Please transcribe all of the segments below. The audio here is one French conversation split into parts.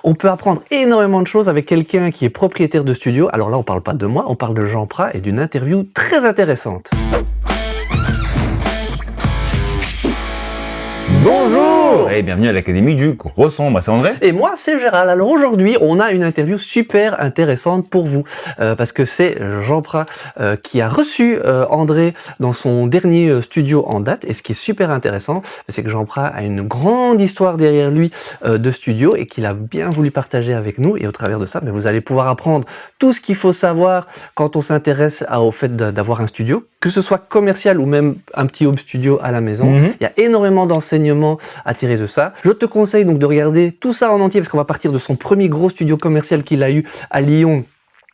On peut apprendre énormément de choses avec quelqu'un qui est propriétaire de studio. Alors là, on parle pas de moi, on parle de Jean Prat et d'une interview très intéressante. Bonjour et bienvenue à l'Académie du Gros Son. Moi, c'est André. Et moi, c'est Gérald. Alors aujourd'hui, on a une interview super intéressante pour vous, parce que c'est Jean Prat qui a reçu André dans son dernier studio en date. Et ce qui est super intéressant, c'est que Jean Prat a une grande histoire derrière lui de studio et qu'il a bien voulu partager avec nous. Et au travers de ça, vous allez pouvoir apprendre tout ce qu'il faut savoir quand on s'intéresse au fait d'avoir un studio, que ce soit commercial ou même un petit home studio à la maison. Il y a énormément d'enseignements à tirer de ça. Je te conseille donc de regarder tout ça en entier parce qu'on va partir de son premier gros studio commercial qu'il a eu à Lyon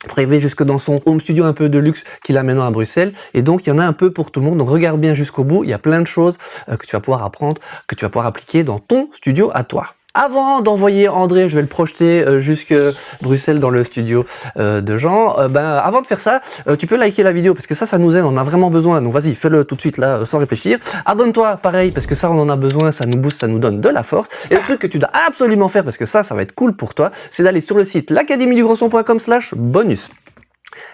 pour arriver jusque dans son home studio un peu de luxe qu'il a maintenant à Bruxelles. Et donc, il y en a un peu pour tout le monde. Donc, regarde bien jusqu'au bout. Il y a plein de choses que tu vas pouvoir apprendre, que tu vas pouvoir appliquer dans ton studio à toi. Avant d'envoyer André, je vais le projeter jusque Bruxelles dans le studio de Jean. Avant de faire ça, tu peux liker la vidéo parce que ça nous aide, on en a vraiment besoin. Donc vas-y, fais-le tout de suite là, sans réfléchir. Abonne-toi, pareil, parce que ça on en a besoin, ça nous booste, ça nous donne de la force. Et le truc que tu dois absolument faire, parce que ça va être cool pour toi, c'est d'aller sur le site l'academiedugrosson.com/bonus.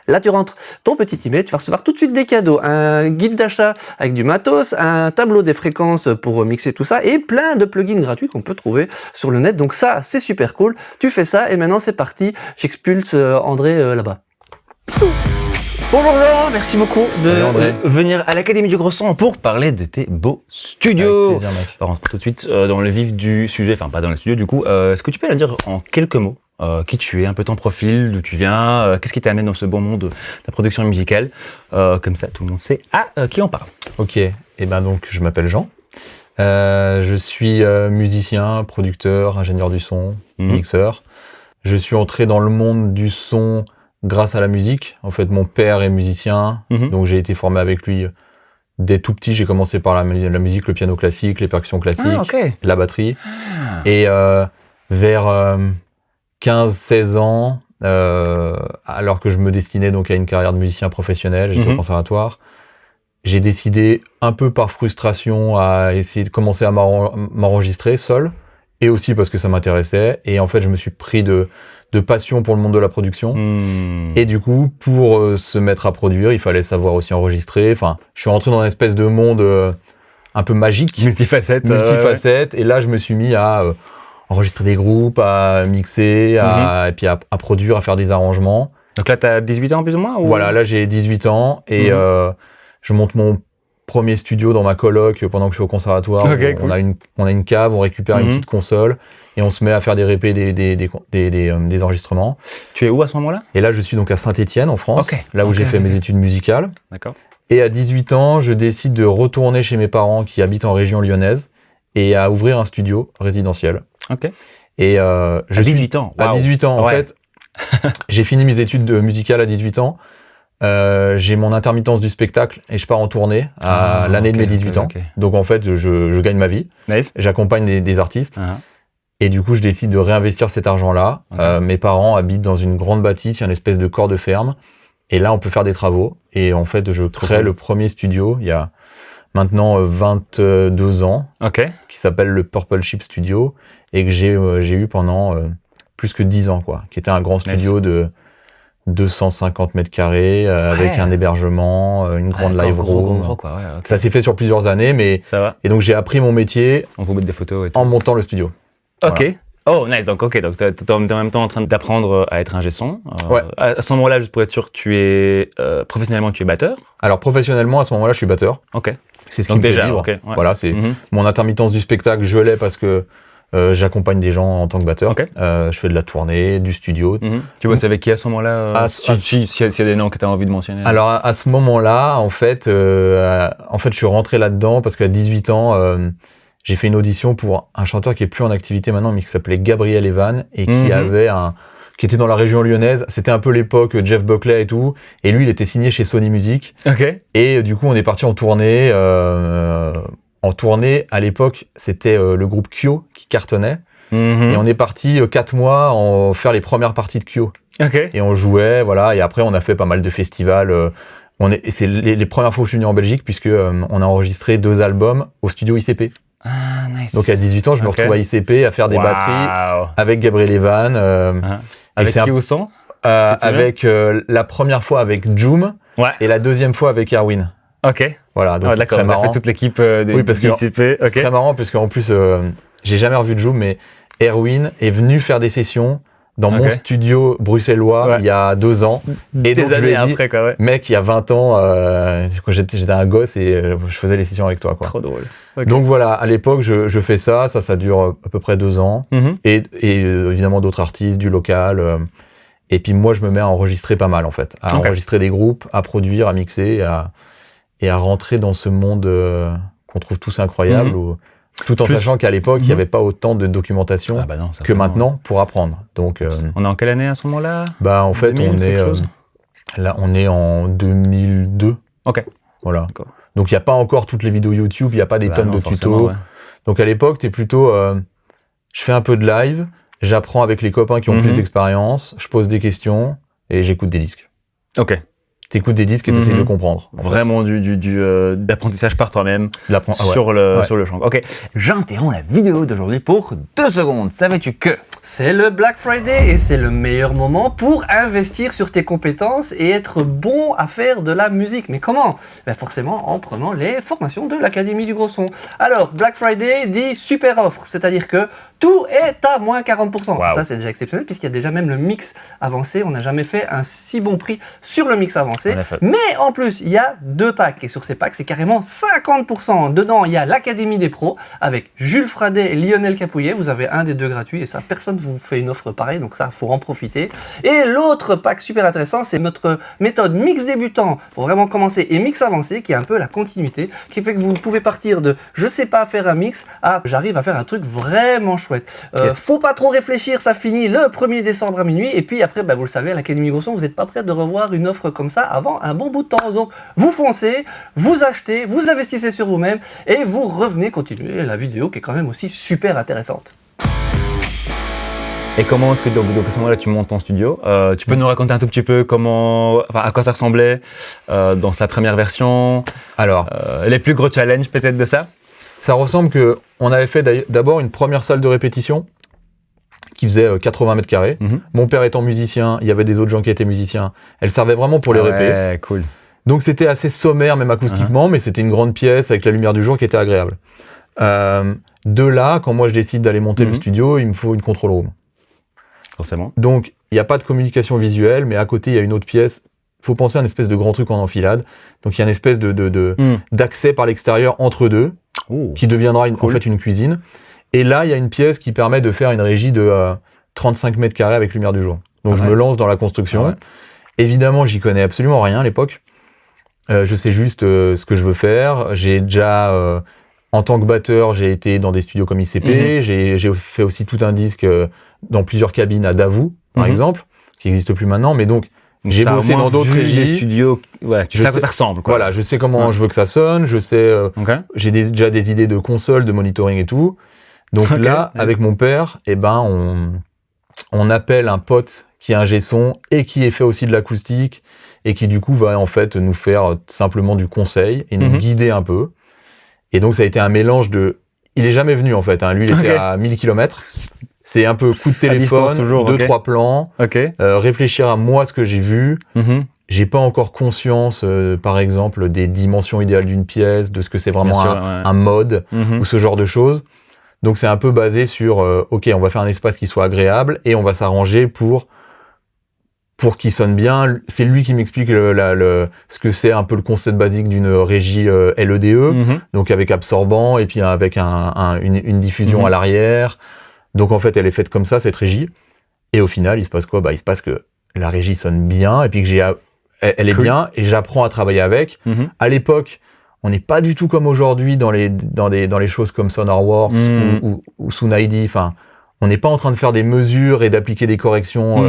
Là, tu rentres ton petit email, tu vas recevoir tout de suite des cadeaux, un guide d'achat avec du matos, un tableau des fréquences pour mixer tout ça et plein de plugins gratuits qu'on peut trouver sur le net. Donc ça, c'est super cool. Tu fais ça et maintenant, c'est parti. J'expulse André là-bas. Bonjour Jean, merci beaucoup de venir à l'Académie du Gros Son pour parler de tes beaux studios. Avec plaisir, mec. On rentre tout de suite dans le vif du sujet, enfin pas dans le studio du coup. Est-ce que tu peux nous dire en quelques mots qui tu es, un peu ton profil, d'où tu viens, qu'est-ce qui t'amène dans ce bon monde de la production musicale, comme ça tout le monde sait à qui on parle. Ok, et donc je m'appelle Jean. Je suis musicien, producteur, ingénieur du son, mixeur. Je suis entré dans le monde du son grâce à la musique. En fait, mon père est musicien, donc j'ai été formé avec lui dès tout petit. J'ai commencé par la musique, le piano classique, les percussions classiques, la batterie. Et vers 15-16 ans, alors que je me destinais donc à une carrière de musicien professionnel, j'étais au conservatoire, j'ai décidé un peu par frustration à essayer de commencer à m'enregistrer seul, et aussi parce que ça m'intéressait. Et en fait, je me suis pris de passion pour le monde de la production. Et du coup, pour se mettre à produire, il fallait savoir aussi enregistrer. Enfin, je suis rentré dans une espèce de monde un peu magique. Multifacette. Et là, je me suis mis à enregistrer des groupes, à mixer, et puis à produire, à faire des arrangements. Donc là, t'as 18 ans plus ou moins ou... Voilà, là, j'ai 18 ans et je monte mon premier studio dans ma coloc pendant que je suis au conservatoire. On a une cave, on récupère une petite console et on se met à faire des répés, des enregistrements. Tu es où à ce moment-là? Et là, je suis donc à Saint-Étienne, en France, là où j'ai fait mes études musicales. D'accord. Et à 18 ans, je décide de retourner chez mes parents qui habitent en région lyonnaise et à ouvrir un studio résidentiel. Ok. Et à 18 ans. À 18 ans, en fait, j'ai fini mes études musicales à 18 ans. J'ai mon intermittence du spectacle et je pars en tournée à l'année de mes 18 ans. Donc en fait, je gagne ma vie. Nice. J'accompagne des artistes. Et du coup, je décide de réinvestir cet argent-là. Mes parents habitent dans une grande bâtisse, il y a une espèce de corps de ferme. Et là, on peut faire des travaux. Et en fait, je crée le premier studio il y a maintenant 22 ans, qui s'appelle le Purple Ship Studio et que j'ai eu pendant plus que 10 ans, quoi, qui était un grand studio de 250 mètres carrés avec un hébergement, une grande live room. Ça s'est fait sur plusieurs années, mais ça va. Et donc j'ai appris mon métier. On vous met des photos et tout. En montant le studio. Ok. Voilà. Oh nice, donc t'es en même temps en train d'apprendre à être ingé son. À ce moment-là, juste pour être sûr, tu es professionnellement tu es batteur. Alors professionnellement, à ce moment-là, je suis batteur. Ok. C'est ce qui me fait vivre. Voilà, c'est mon intermittence du spectacle, je l'ai parce que j'accompagne des gens en tant que batteur. Je fais de la tournée, du studio. Tu bosses avec qui à ce moment-là s'il y a des noms que tu as envie de mentionner. Alors à ce moment-là, en fait, je suis rentré là-dedans parce qu'à 18 ans, j'ai fait une audition pour un chanteur qui est plus en activité maintenant, mais qui s'appelait Gabriel Evan et qui était dans la région lyonnaise. C'était un peu l'époque Jeff Buckley et tout. Et lui, il était signé chez Sony Music. Et du coup, on est parti en tournée. En tournée, à l'époque, c'était le groupe Kyo qui cartonnait. Et on est parti 4 mois en faire les premières parties de Kyo. Et on jouait, voilà. Et après, on a fait pas mal de festivals. Et c'est les premières fois où je suis venu en Belgique, puisque on a enregistré 2 albums au studio ICP. Ah, nice. Donc à 18 ans, je me Ok. retrouve à ICP à faire des batteries Waouh. avec Gabriel Evan. Avec c'est qui un- au son? avec la première fois avec Joom Ouais. et la deuxième fois avec Erwin. Ok. Voilà, donc Ah, c'est d'accord, très on a fait marrant. toute l'équipe Oui, parce du que- ICP. C'est Ok. très marrant parce qu'en plus, j'ai jamais revu Joom, mais Erwin est venu faire des sessions dans mon Ok. studio bruxellois Ouais. il y a 2 ans. Et Des donc je lui ai années dit, après, quoi, ouais. mec, il y a 20 ans, quand j'étais un gosse et je faisais les sessions avec toi, quoi. Trop drôle. Ok. Donc voilà, à l'époque, je fais ça dure à peu près 2 ans. Mhm. Et évidemment d'autres artistes, du local. Et puis moi, je me mets à enregistrer pas mal, en fait. À Ok. enregistrer des groupes, à produire, à mixer, et à rentrer dans ce monde qu'on trouve tous incroyable, Mhm. tout en Plus- sachant qu'à l'époque, il n'y Mhm. avait pas autant de documentation Ah bah non, que certainement. maintenant pour apprendre. Donc, On est en quelle année à ce moment-là? en fait, 2000, on est quelque chose là, on est en 2002. Ok. Voilà. D'accord. Donc, il n'y a pas encore toutes les vidéos YouTube, il n'y a pas des Bah tonnes non, de forcément, tutos. ouais. Donc, à l'époque, t'es plutôt, je fais un peu de live, j'apprends avec les copains qui ont Mhm. plus d'expérience, je pose des questions et j'écoute des disques. Ok. T'écoutes des disques et t'essayes Mhm. de comprendre. en fait. Vraiment d'apprentissage par toi-même Ah ouais. sur le Ouais. champ. Ok. J'interromps la vidéo d'aujourd'hui pour 2 secondes. Savais-tu que C'est le Black Friday et c'est le meilleur moment pour investir sur tes compétences et être bon à faire de la musique. Mais comment? Ben forcément en prenant les formations de l'Académie du Gros Son. Alors, Black Friday dit super offre, c'est-à-dire que tout est à moins 40%. Wow. Ça, c'est déjà exceptionnel puisqu'il y a déjà même le mix avancé. On n'a jamais fait un si bon prix sur le mix avancé. En effet. Mais en plus, il y a 2 packs et sur ces packs, c'est carrément 50%. Dedans, il y a l'Académie des pros avec Jules Fradet et Lionel Capouillet. Vous avez un des 2 gratuits et ça, personne vous fait une offre pareille, donc ça, faut en profiter. Et l'autre pack super intéressant, c'est notre méthode mix débutant pour vraiment commencer et mix avancé, qui est un peu la continuité, qui fait que vous pouvez partir de je sais pas faire un mix à j'arrive à faire un truc vraiment chouette. Yes. Faut pas trop réfléchir, ça finit le 1er décembre à minuit. Et puis après, vous le savez, à l'Académie Gros Son, vous n'êtes pas prêt de revoir une offre comme ça avant un bon bout de temps. Donc vous foncez, vous achetez, vous investissez sur vous-même et vous revenez continuer la vidéo qui est quand même aussi super intéressante. Et comment est-ce que donc à ce moment-là tu montes ton studio? Tu peux nous raconter un tout petit peu à quoi ça ressemblait dans sa première version, Alors, les plus gros challenges peut-être de ça? ça ressemble que on avait fait d'abord une première salle de répétition qui faisait 80 mètres carrés. Mhm. Mon père étant musicien, il y avait des autres gens qui étaient musiciens. Elle servait vraiment pour les répés. Ouais, cool. Donc c'était assez sommaire, même acoustiquement, mais c'était une grande pièce avec la lumière du jour qui était agréable. De là, quand moi je décide d'aller monter le Mhm. studio, il me faut une control room. Forcément. Donc il n'y a pas de communication visuelle, mais à côté il y a une autre pièce. Il faut penser à une espèce de grand truc en enfilade. Donc il y a une espèce d'accès par l'extérieur entre deux, Oh. qui deviendra en Cool. fait une cuisine. Et là, il y a une pièce qui permet de faire une régie de 35 mètres carrés avec lumière du jour. Donc je Ouais. me lance dans la construction. Ah ouais. Évidemment, j'y connais absolument rien à l'époque. Je sais juste ce que je veux faire. J'ai déjà, en tant que batteur, j'ai été dans des studios comme ICP. J'ai fait aussi tout un disque dans plusieurs cabines à Davout, par Mhm. exemple, qui n'existe plus maintenant. Mais donc, j'ai T'as au bossé moins dans d'autres vu les régies. studios. Ouais, tu Je sais à quoi sais- ça ressemble, quoi. Voilà, je sais comment Ouais. je veux que ça sonne. Je sais, Ok. j'ai déjà des idées de console, de monitoring et tout. Donc Ok, là, nice. avec mon père, on appelle un pote qui est ingé son et qui est fait aussi de l'acoustique et qui du coup va en fait nous faire simplement du conseil et nous Mhm. guider un peu. Et donc ça a été un mélange de... Il est jamais venu en fait, hein. Lui il était Ok. à 1000 km. C'est un peu coup de distance téléphone, toujours, 2-3 ok. plans, Ok. réfléchir à moi ce que j'ai vu. Mhm. J'ai pas encore conscience, par exemple, des dimensions idéales d'une pièce, de ce que c'est vraiment Bien sûr, un mode Mhm. ou ce genre de choses. Donc c'est un peu basé sur, ok, on va faire un espace qui soit agréable et on va s'arranger pour qu'il sonne bien. C'est lui qui m'explique ce que c'est un peu le concept basique d'une régie LEDE, Mhm. donc avec absorbant et puis avec une diffusion Mhm. à l'arrière. Donc en fait, elle est faite comme ça, cette régie. Et au final, il se passe quoi? Il se passe que la régie sonne bien et puis que elle est Cool. bien et j'apprends à travailler avec. Mhm. À l'époque, on n'est pas du tout comme aujourd'hui dans les choses comme SonarWorks Mm. ou Sound-ID. Enfin, on n'est pas en train de faire des mesures et d'appliquer des corrections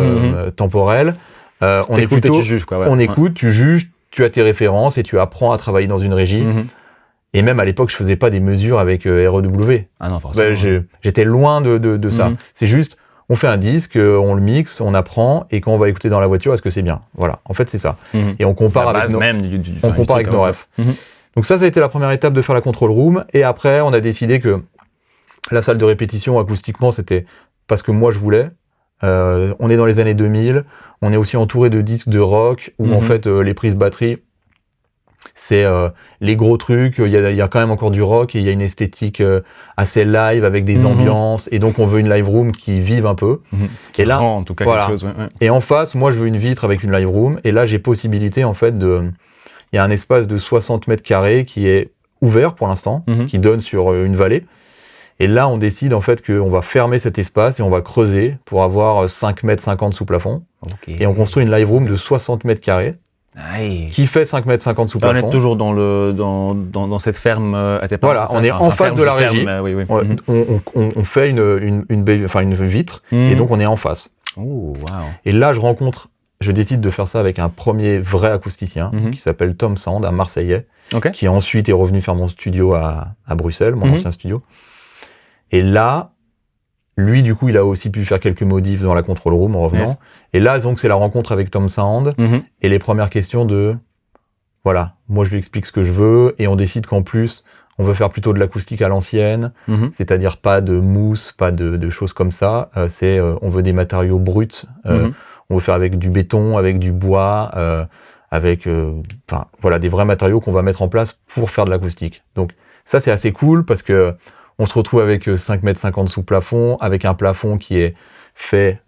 temporelles. On est T'écoutes et plutôt, tu juges, quoi. Ouais. on écoute, tu juges, tu as tes références et tu apprends à travailler dans une régie. Mhm. Et même à l'époque, je faisais pas des mesures avec REW. Ah non, forcément. J'étais loin de ça. Mhm. C'est juste, on fait un disque, on le mixe, on apprend, et quand on va écouter dans la voiture, est-ce que c'est bien? Voilà, en fait, c'est ça. Mhm. Et on compare La avec base nos... même On compare avec nos refs. Mhm. Donc ça a été la première étape de faire la control room. Et après, on a décidé que la salle de répétition, acoustiquement, c'était parce que moi je voulais. On est dans les années 2000. On est aussi entouré de disques de rock où en fait les prises batterie, c'est les gros trucs. Il y a quand même encore du rock et il y a une esthétique assez live avec des ambiances. Et donc on veut une live room qui vive un peu. Qui et là, rend, en tout cas, voilà. quelque chose. Ouais. Et en face, moi je veux une vitre avec une live room. Et là j'ai possibilité en fait de... Il y a un espace de 60 mètres carrés qui est ouvert pour l'instant, qui donne sur une vallée. Et là, on décide en fait qu'on va fermer cet espace et on va creuser pour avoir 5,50 mètres sous plafond. Okay. Et on construit une live room de 60 mètres carrés Nice. qui fait 5,50 mètres sous Là, plafond. on est toujours dans cette ferme à tes parents. Voilà, on est en face de la régie. Oui, oui. On fait une vitre et donc on est en face. Oh, wow. Et là, je décide de faire ça avec un premier vrai acousticien qui s'appelle Tom Sand, un Marseillais, qui ensuite est revenu faire mon studio à Bruxelles, mon ancien studio. Et là, lui, du coup, il a aussi pu faire quelques modifs dans la control room en revenant. Yes. Et là, donc, c'est la rencontre avec Tom Sand et les premières questions de, voilà, moi, je lui explique ce que je veux et on décide qu'en plus, on veut faire plutôt de l'acoustique à l'ancienne, c'est-à-dire pas de mousse, pas de choses comme ça. On veut des matériaux bruts. On veut faire avec du béton, avec du bois, avec, voilà, des vrais matériaux qu'on va mettre en place pour faire de l'acoustique. Donc, ça, c'est assez cool parce que on se retrouve avec 5,50 mètres sous plafond, avec un plafond qui est fait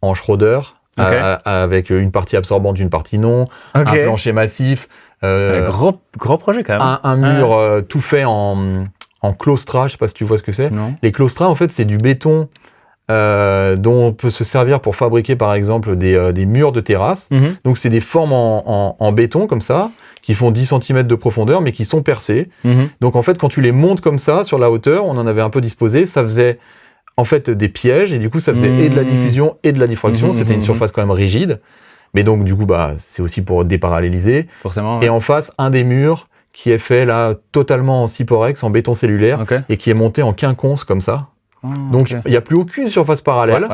en Schroeder, avec une partie absorbante, une partie non, un plancher massif. Gros projet quand même. Un mur tout fait en claustra, je sais pas si tu vois ce que c'est. Non. Les claustras, en fait, c'est du béton dont on peut se servir pour fabriquer, par exemple, des murs de terrasse. Donc, c'est des formes en béton, comme ça, qui font 10 cm de profondeur, mais qui sont percées. Donc, en fait, quand tu les montes comme ça, sur la hauteur, on en avait un peu disposé, ça faisait, en fait, des pièges, et du coup, ça faisait et de la diffusion et de la diffraction. C'était une surface quand même rigide. Mais donc, du coup, c'est aussi pour déparalléliser. Forcément. Ouais. Et en face, un des murs qui est fait, là, totalement en Cyporex, en béton cellulaire, et qui est monté en quinconce, comme ça. Donc, il n'y a plus aucune surface parallèle.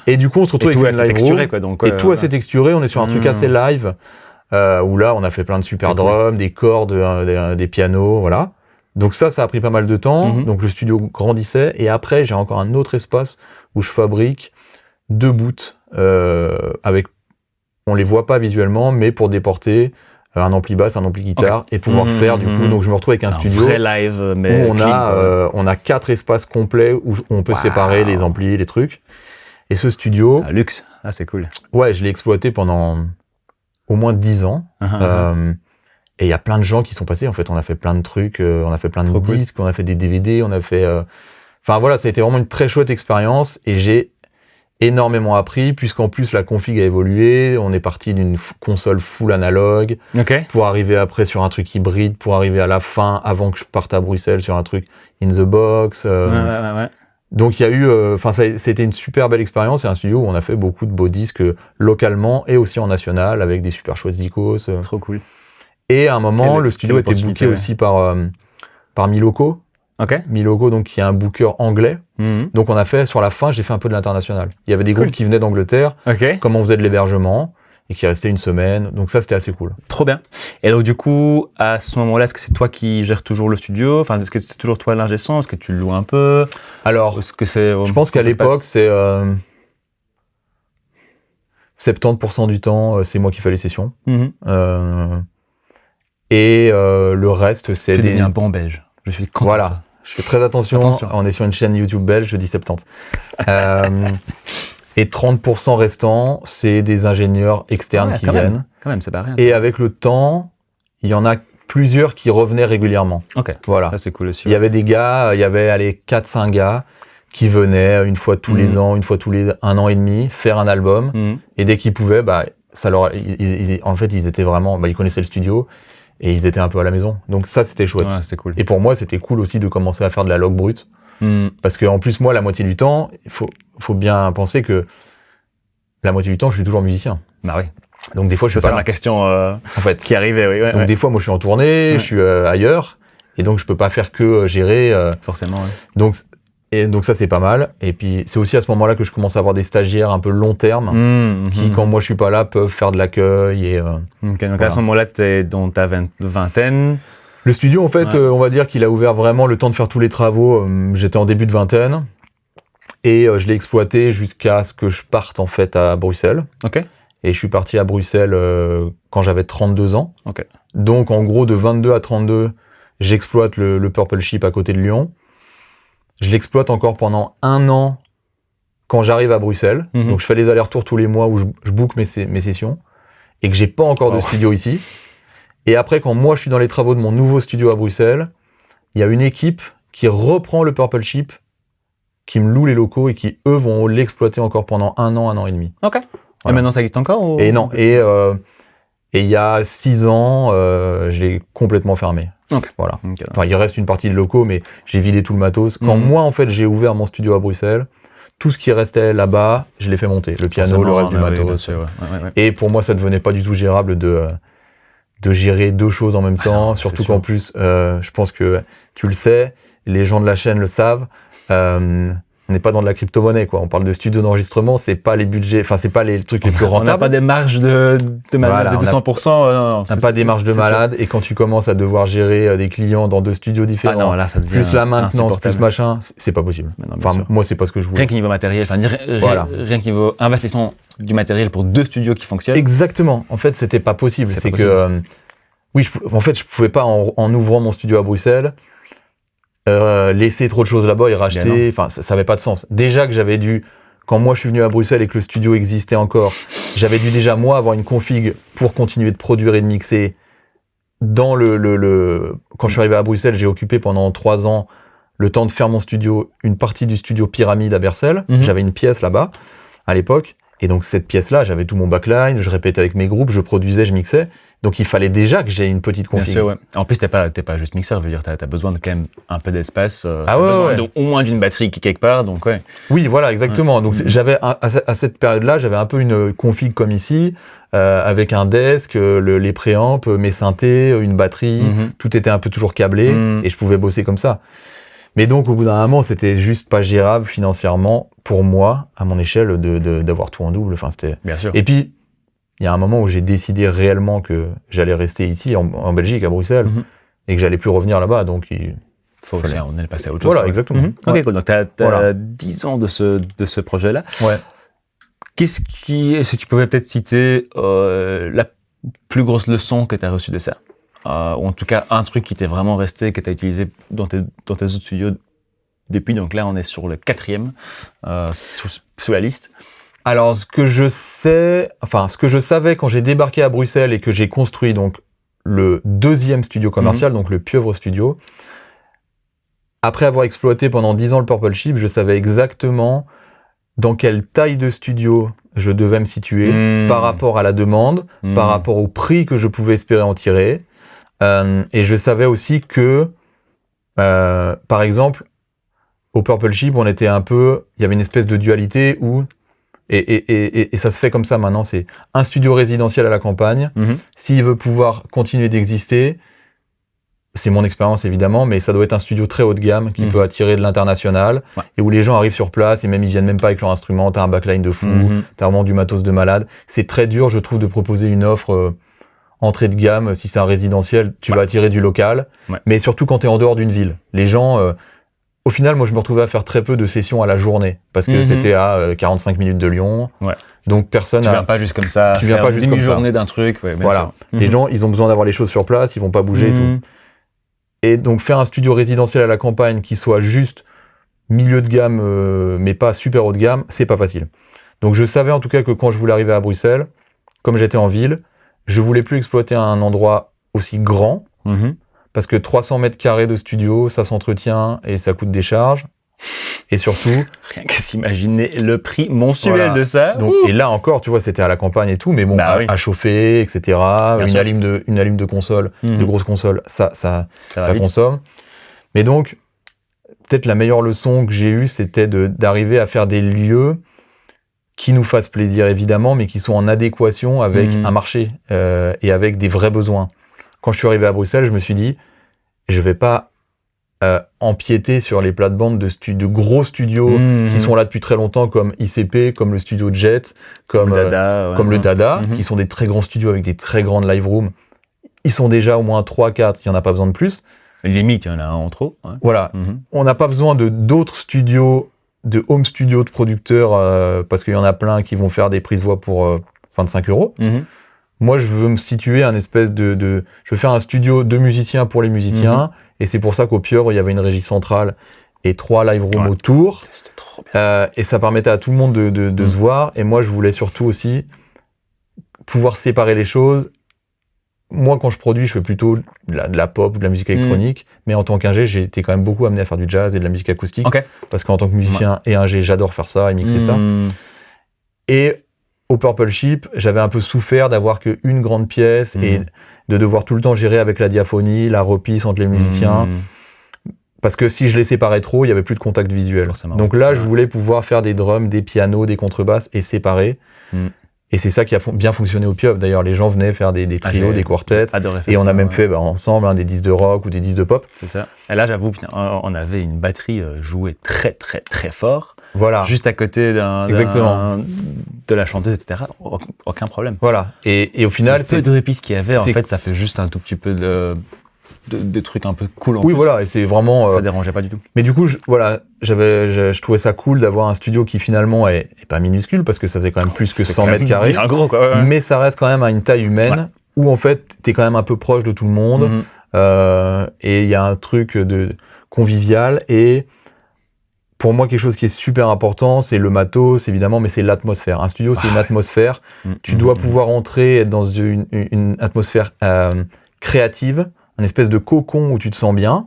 Et du coup, on se retrouve avec une live room. Quoi, donc, et tout assez texturé. On est sur un truc assez live, où là, on a fait plein de super drums, des cordes, des pianos, voilà. Donc ça a pris pas mal de temps. Donc le studio grandissait. Et après, j'ai encore un autre espace où je fabrique 2 boots avec, on les voit pas visuellement, mais pour déporter un ampli basse, un ampli guitare, et pouvoir faire du coup. Donc je me retrouve avec un studio vrai live, mais où on a 4 espaces complets où on peut séparer les amplis, les trucs. Et ce studio, luxe, c'est cool. Ouais, je l'ai exploité pendant au moins 10 ans. Et il y a plein de gens qui sont passés. En fait, on a fait plein de trucs, on a fait plein de disques, on a fait des DVD, on a fait. Enfin voilà, ça a été vraiment une très chouette expérience et j'ai énormément appris puisqu'en plus la config a évolué. On est parti d'une console full analogue pour arriver après sur un truc hybride, pour arriver à la fin avant que je parte à Bruxelles sur un truc in the box. Donc il y a eu, c'était une super belle expérience et un studio où on a fait beaucoup de beaux disques localement et aussi en national avec des super chouettes zikos. Trop cool. Et à un moment, le studio était booké aussi par Miloko. Miloko, donc qui est un booker anglais. Donc on a fait, sur la fin, j'ai fait un peu de l'international. Il y avait des groupes qui venaient d'Angleterre, comme on faisait de l'hébergement, et qui restaient une semaine. Donc ça, c'était assez cool. Trop bien. Et donc du coup, à ce moment-là, est-ce que c'est toi qui gères toujours le studio? Enfin, est-ce que c'est toujours toi l'ingé son? Est-ce que tu le loues un peu? Alors, est-ce que c'est, je pense qu'à l'époque, c'est 70% du temps, c'est moi qui fais les sessions. Et le reste, c'est tu deviens un bon belge. Je suis content. Voilà. Je fais très attention. On est sur une chaîne YouTube belge, je dis 70. Et 30% restants, c'est des ingénieurs externes qui viennent. Quand même, c'est pas rien. Et avec le temps, il y en a plusieurs qui revenaient régulièrement. Voilà. Ça, c'est cool aussi. Il y avait des gars, il y avait 4-5 gars qui venaient une fois tous les ans, une fois tous les 1 an et demi, faire un album. Et dès qu'ils pouvaient, ça leur, en fait, ils étaient vraiment, ils connaissaient le studio. Et ils étaient un peu à la maison. Donc ça, c'était chouette. C'était cool. Et pour moi, c'était cool aussi de commencer à faire de la log brute. Parce que en plus, moi, la moitié du temps, il faut bien penser que la moitié du temps, je suis toujours musicien. Bah oui. Donc des fois, je suis pas là. C'est ma question en fait. qui arrivait, oui. Donc des fois, moi, je suis en tournée, je suis ailleurs. Et donc, je peux pas faire que gérer. Forcément, Donc ça, c'est pas mal. Et puis, c'est aussi à ce moment-là que je commence à avoir des stagiaires un peu long terme qui, quand moi je suis pas là, peuvent faire de l'accueil. Et, donc à ce moment-là, t'es dans ta vingtaine. Le studio, en fait, on va dire qu'il a ouvert vraiment le temps de faire tous les travaux. J'étais en début de vingtaine et je l'ai exploité jusqu'à ce que je parte en fait à Bruxelles. Ok. Et je suis parti à Bruxelles quand j'avais 32 ans. Ok. Donc en gros, de 22 à 32, j'exploite le Purple Sheep à côté de Lyon. Je l'exploite encore pendant 1 an quand j'arrive à Bruxelles. Donc je fais les allers-retours tous les mois où je book mes sessions et que j'ai pas encore de studio ici. Et après, quand moi je suis dans les travaux de mon nouveau studio à Bruxelles, il y a une équipe qui reprend le Purple Sheep, qui me loue les locaux et qui, eux, vont l'exploiter encore pendant 1 an et demi. Ok. Voilà. Et maintenant, ça existe encore ou... Et non. Et il y a 6 ans, je l'ai complètement fermé. Ok. Voilà. Okay. Enfin, il reste une partie de locaux, mais j'ai vidé tout le matos. Quand moi, en fait, j'ai ouvert mon studio à Bruxelles, tout ce qui restait là-bas, je l'ai fait monter. Le piano, le reste du matos. Ouais. Et pour moi, ça devenait pas du tout gérable de gérer 2 choses en même temps. Surtout qu'en plus, je pense que tu le sais, les gens de la chaîne le savent. On n'est pas dans de la crypto-monnaie, quoi. On parle de studio d'enregistrement, c'est pas les budgets, enfin, c'est pas les trucs les plus rentables. On n'a pas des marges de 200%. On n'a pas des marges de malade. Et quand tu commences à devoir gérer des clients dans 2 studios différents, là, ça devient plus la maintenance, plus machin, c'est pas possible. Enfin, moi, c'est pas ce que je voulais. Rien qu'au niveau matériel, rien qu'au niveau investissement du matériel pour 2 studios qui fonctionnent. Exactement. En fait, c'était pas possible. C'est que, en fait, je pouvais pas, en ouvrant mon studio à Bruxelles, laisser trop de choses là-bas et racheter, enfin ça avait pas de sens. Déjà que j'avais dû, quand moi je suis venu à Bruxelles et que le studio existait encore, j'avais dû déjà moi avoir une config pour continuer de produire et de mixer. Dans quand je suis arrivé à Bruxelles, j'ai occupé pendant 3 ans le temps de faire mon studio, une partie du studio Pyramide à Bercel. J'avais une pièce là-bas à l'époque, et donc cette pièce-là, j'avais tout mon backline, je répétais avec mes groupes, je produisais, je mixais. Donc il fallait déjà que j'ai une petite config. Bien sûr, ouais. En plus, t'es pas juste mixeur, je veux dire, t'as besoin de quand même un peu d'espace. Au moins d'une batterie qui quelque part, donc ouais. Oui, voilà, exactement. Donc j'avais à cette période-là, j'avais un peu une config comme ici, avec un desk, les préamps, mes synthés, une batterie, tout était un peu toujours câblé et je pouvais bosser comme ça. Mais donc au bout d'un moment, c'était juste pas gérable financièrement pour moi, à mon échelle, d'avoir tout en double. Enfin, c'était. Bien sûr. Et puis il y a un moment où j'ai décidé réellement que j'allais rester ici, en Belgique, à Bruxelles, et que j'allais plus revenir là-bas. Donc, on est passé à autre chose. Voilà, exactement. Ok, cool. Donc, t'as 10 ans de ce projet-là. Ouais. Est-ce que tu pouvais peut-être citer la plus grosse leçon que t'as reçue de ça? Ou en tout cas, un truc qui t'est vraiment resté, que t'as utilisé dans tes autres studios depuis. Donc là, on est sur le 4e sous la liste. Alors, ce que je savais quand j'ai débarqué à Bruxelles et que j'ai construit donc le 2e studio commercial, donc le Pieuvre Studio, après avoir exploité pendant 10 ans le Purple Sheep, je savais exactement dans quelle taille de studio je devais me situer par rapport à la demande, par rapport au prix que je pouvais espérer en tirer. Et je savais aussi que, par exemple, au Purple Sheep, il y avait une espèce de dualité où et ça se fait comme ça maintenant, c'est un studio résidentiel à la campagne. S'il veut pouvoir continuer d'exister, c'est mon expérience évidemment, mais ça doit être un studio très haut de gamme qui peut attirer de l'international et où les gens arrivent sur place et même ils viennent même pas avec leur instrument, t'as un backline de fou, t'as vraiment du matos de malade. C'est très dur, je trouve, de proposer une offre entrée de gamme. Si c'est un résidentiel, tu vas attirer du local, mais surtout quand t'es en dehors d'une ville. Les gens... Au final, moi, je me retrouvais à faire très peu de sessions à la journée parce que c'était à 45 minutes de Lyon. Ouais. Donc, personne. Tu viens pas juste comme ça. Tu viens pas juste comme ça. Une journée d'un truc. Ouais, voilà. Les gens, ils ont besoin d'avoir les choses sur place, ils vont pas bouger et tout. Et donc, faire un studio résidentiel à la campagne qui soit juste milieu de gamme, mais pas super haut de gamme, c'est pas facile. Donc, je savais en tout cas que quand je voulais arriver à Bruxelles, comme j'étais en ville, je voulais plus exploiter un endroit aussi grand. Parce que 300 mètres carrés de studio, ça s'entretient et ça coûte des charges. Et surtout... Rien qu'à s'imaginer le prix mensuel de ça. Donc, et là encore, tu vois, c'était à la campagne et tout, mais bon, à chauffer, etc. Une allume de console, de grosse console, ça consomme. Mais donc, peut-être la meilleure leçon que j'ai eue, c'était d'arriver à faire des lieux qui nous fassent plaisir, évidemment, mais qui sont en adéquation avec un marché et avec des vrais besoins. Quand je suis arrivé à Bruxelles, je me suis dit, je vais pas empiéter sur les plates-bandes de gros studios qui sont là depuis très longtemps, comme ICP, comme le studio Jet, comme le Dada, qui sont des très grands studios avec des très grandes live rooms ils sont déjà au moins 3-4, il n'y en a pas besoin de plus. Limite, il y en a un en trop. Ouais. Voilà, on n'a pas besoin de d'autres studios, de home studios de producteurs, parce qu'il y en a plein qui vont faire des prises voix pour 25 €. Moi, je veux me situer un espèce je veux faire un studio de musiciens pour les musiciens, et c'est pour ça qu'au Pieuvre, il y avait une régie centrale et 3 live rooms autour. C'était trop bien. Et ça permettait à tout le monde de se voir. Et moi, je voulais surtout aussi pouvoir séparer les choses. Moi, quand je produis, je fais plutôt de la pop ou de la musique électronique. Mais en tant qu'ingé, j'ai été quand même beaucoup amené à faire du jazz et de la musique acoustique. Parce qu'en tant que musicien et ingé, j'adore faire ça et mixer ça. Et au Purple Sheep, j'avais un peu souffert d'avoir qu'une grande pièce et de devoir tout le temps gérer avec la diaphonie, la repisse entre les musiciens. Parce que si je les séparais trop, il n'y avait plus de contact visuel. Donc là, je voulais pouvoir faire des drums, des pianos, des contrebasses et séparer. Et c'est ça qui a bien fonctionné au Pieuvre. D'ailleurs, les gens venaient faire des trios, des quartets. Et on a même fait ensemble des disques de rock ou des disques de pop. C'est ça. Et là, j'avoue, on avait une batterie jouée très, très, très fort. Voilà. Juste à côté de la chanteuse, etc. Aucun problème. Voilà. Et au final, c'est peu de répis qu'il y avait. En fait, ça fait juste un tout petit peu de trucs un peu cool. Oui, voilà. Et c'est vraiment. Ça dérangeait pas du tout. Mais du coup, je trouvais ça cool d'avoir un studio qui finalement est pas minuscule parce que ça faisait quand même plus que 100 mètres carrés. Bien gros, quoi. Ouais. Mais ça reste quand même à une taille humaine où en fait, t'es quand même un peu proche de tout le monde. Et il y a un truc de convivial et pour moi, quelque chose qui est super important, c'est le matos, évidemment, mais c'est l'atmosphère. Un studio, c'est une atmosphère. Tu dois pouvoir entrer, être dans une atmosphère créative, une espèce de cocon où tu te sens bien.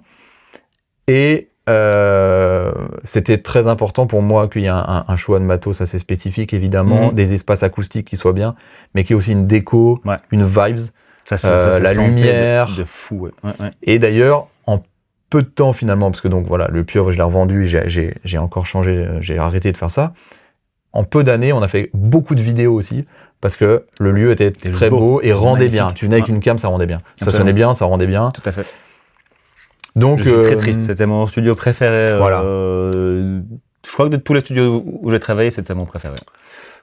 Et c'était très important pour moi qu'il y ait un choix de matos assez spécifique, évidemment, des espaces acoustiques qui soient bien, mais qu'il y ait aussi une déco, une vibes, la lumière. De fou, Et d'ailleurs, en peu de temps finalement, parce que donc voilà, le Pieuvre, je l'ai revendu, j'ai encore changé, j'ai arrêté de faire ça. En peu d'années, on a fait beaucoup de vidéos aussi, parce que le lieu était très beau et rendait bien. Tu venais avec une cam, ça rendait bien. Ça sonnait bien, ça rendait bien. Tout à fait. Donc, je suis très triste, c'était mon studio préféré. Voilà. Je crois que de tous les studios où j'ai travaillé, c'était mon préféré.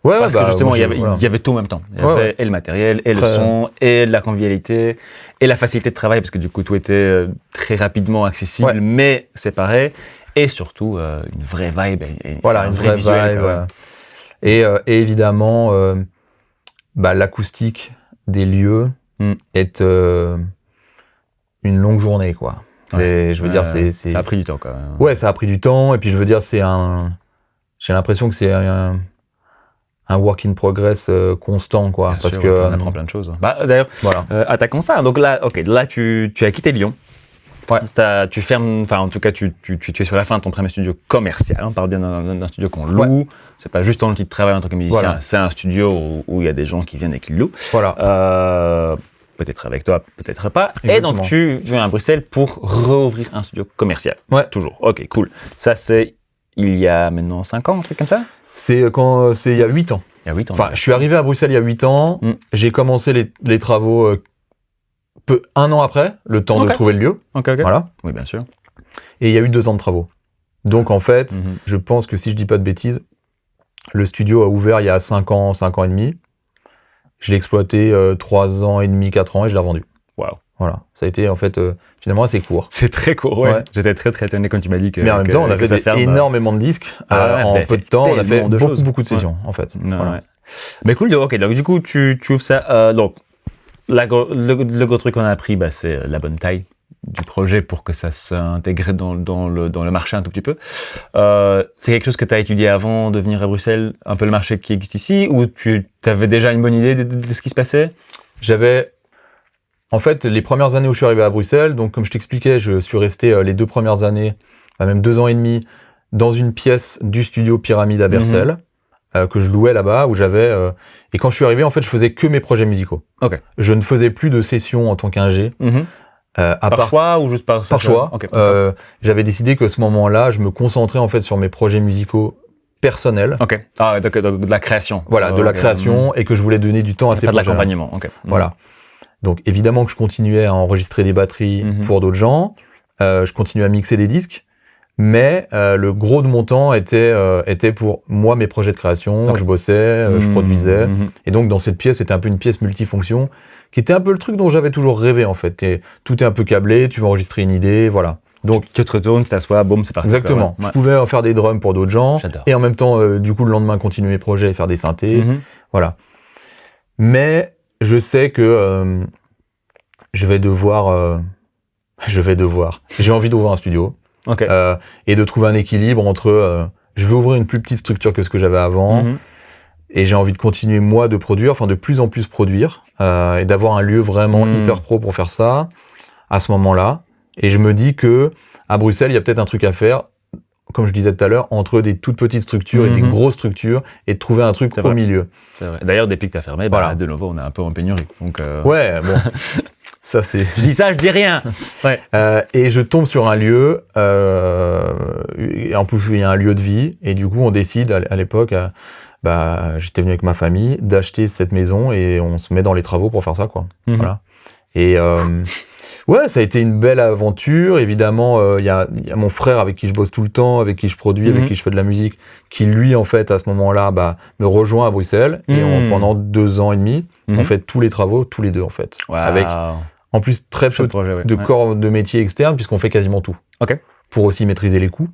Ouais, parce que justement, il y avait tout en même temps. Il y avait et le matériel, et le son, et la convivialité, et la facilité de travail, parce que du coup, tout était très rapidement accessible, mais séparé, et surtout une vraie vibe. Une vraie vibe. Et évidemment, l'acoustique des lieux est une longue journée, quoi. Je veux dire, ça a pris du temps, quand même. Ouais, ça a pris du temps, et puis je veux dire, j'ai l'impression que c'est un work in progress constant, quoi. Bien parce sûr, que on apprend plein de choses. D'ailleurs, attaquons ça. Donc là, tu as quitté Lyon. Tu fermes, enfin en tout cas, tu es sur la fin de ton premier studio commercial. On parle bien d'un studio qu'on loue. C'est pas juste ton outil de travail en tant que musicien. C'est un studio où il y a des gens qui viennent et qui louent. Peut-être avec toi, peut-être pas. Exactement. Et donc tu viens à Bruxelles pour rouvrir un studio commercial. Toujours. Ok, cool. Ça c'est il y a maintenant 5 ans, un truc comme ça. C'est il y a 8 ans. Il y a 8 ans. Enfin, je suis arrivé à Bruxelles il y a 8 ans. J'ai commencé les travaux un an après, le temps de trouver le lieu. Voilà. Oui, bien sûr. Et il y a eu 2 ans de travaux. Donc en fait, je pense que si je dis pas de bêtises, le studio a ouvert il y a 5 ans et demi. Je l'ai exploité 3 ans et demi, 4 ans et je l'ai revendu. Waouh. Voilà. Ça a été en fait finalement assez court. C'est très court, ouais. J'étais très très étonné quand tu m'as dit que. Mais en même temps, on a fait énormément de disques. En peu de temps, on a fait beaucoup de sessions en fait. Mais cool, ok. Donc du coup, tu ouvres ça. Donc le gros truc qu'on a appris, c'est la bonne taille du projet pour que ça s'intègre dans le marché un tout petit peu. C'est quelque chose que tu as étudié avant de venir à Bruxelles, un peu le marché qui existe ici, ou tu avais déjà une bonne idée de ce qui se passait? En fait, les premières années où je suis arrivé à Bruxelles, donc comme je t'expliquais, je suis resté les 2 premières années, même 2 ans et demi, dans une pièce du studio Pyramide à Bercel, que je louais là-bas, où j'avais... et quand je suis arrivé, en fait, je faisais que mes projets musicaux. Je ne faisais plus de sessions en tant qu'ingé. Par choix ou juste par choix. J'avais décidé que ce moment-là, je me concentrais en fait sur mes projets musicaux personnels. Donc de la création. Voilà, de la création, et que je voulais donner du temps à ces projets. Pas de l'accompagnement. Voilà. Donc évidemment que je continuais à enregistrer des batteries pour d'autres gens, je continuais à mixer des disques, Mais le gros de mon temps était pour moi mes projets de création. Ok. Je bossais, je produisais. Et donc dans cette pièce, c'était un peu une pièce multifonction, qui était un peu le truc dont j'avais toujours rêvé en fait. Tout est un peu câblé, tu veux enregistrer une idée, voilà. Donc Tu te retournes, tu t'assois, boum, c'est parti. exactement. Quoi, Je pouvais faire des drums pour d'autres gens. J'adore. Et en même temps, du coup, le lendemain, continuer mes projets et faire des synthés. Mhm. Voilà. Mais je sais que je vais devoir. J'ai envie d'ouvrir un studio Ok. et de trouver un équilibre entre. Je veux ouvrir une plus petite structure que ce que j'avais avant Mhm. et j'ai envie de continuer moi de produire, enfin de plus en plus produire et d'avoir un lieu vraiment hyper pro pour faire ça à ce moment-là. Et je me dis que à Bruxelles, il y a peut-être un truc à faire, comme je disais tout à l'heure, entre des toutes petites structures et des grosses structures et de trouver un truc C'est au vrai. milieu. C'est vrai. D'ailleurs, depuis que tu as fermé, Voilà. de nouveau, on est un peu en pénurie. Donc, Ouais, bon, ça c'est. je dis ça, je dis rien. Ouais. Et je tombe sur un lieu, et en plus il y a un lieu de vie, et du coup on décide à l'époque, j'étais venu avec ma famille, d'acheter cette maison et on se met dans les travaux pour faire ça, quoi. Mhm. Voilà. Et ouais, ça a été une belle aventure. Évidemment, il y a mon frère avec qui je bosse tout le temps, avec qui je produis, avec qui je fais de la musique, qui lui en fait à ce moment-là me rejoint à Bruxelles et pendant 2 ans et demi, on fait tous les travaux tous les deux en fait, Wow. avec en plus très peu Chouette projet, ouais. de Ouais. corps de métier externes puisqu'on fait quasiment tout. Ok. Pour aussi maîtriser les coûts.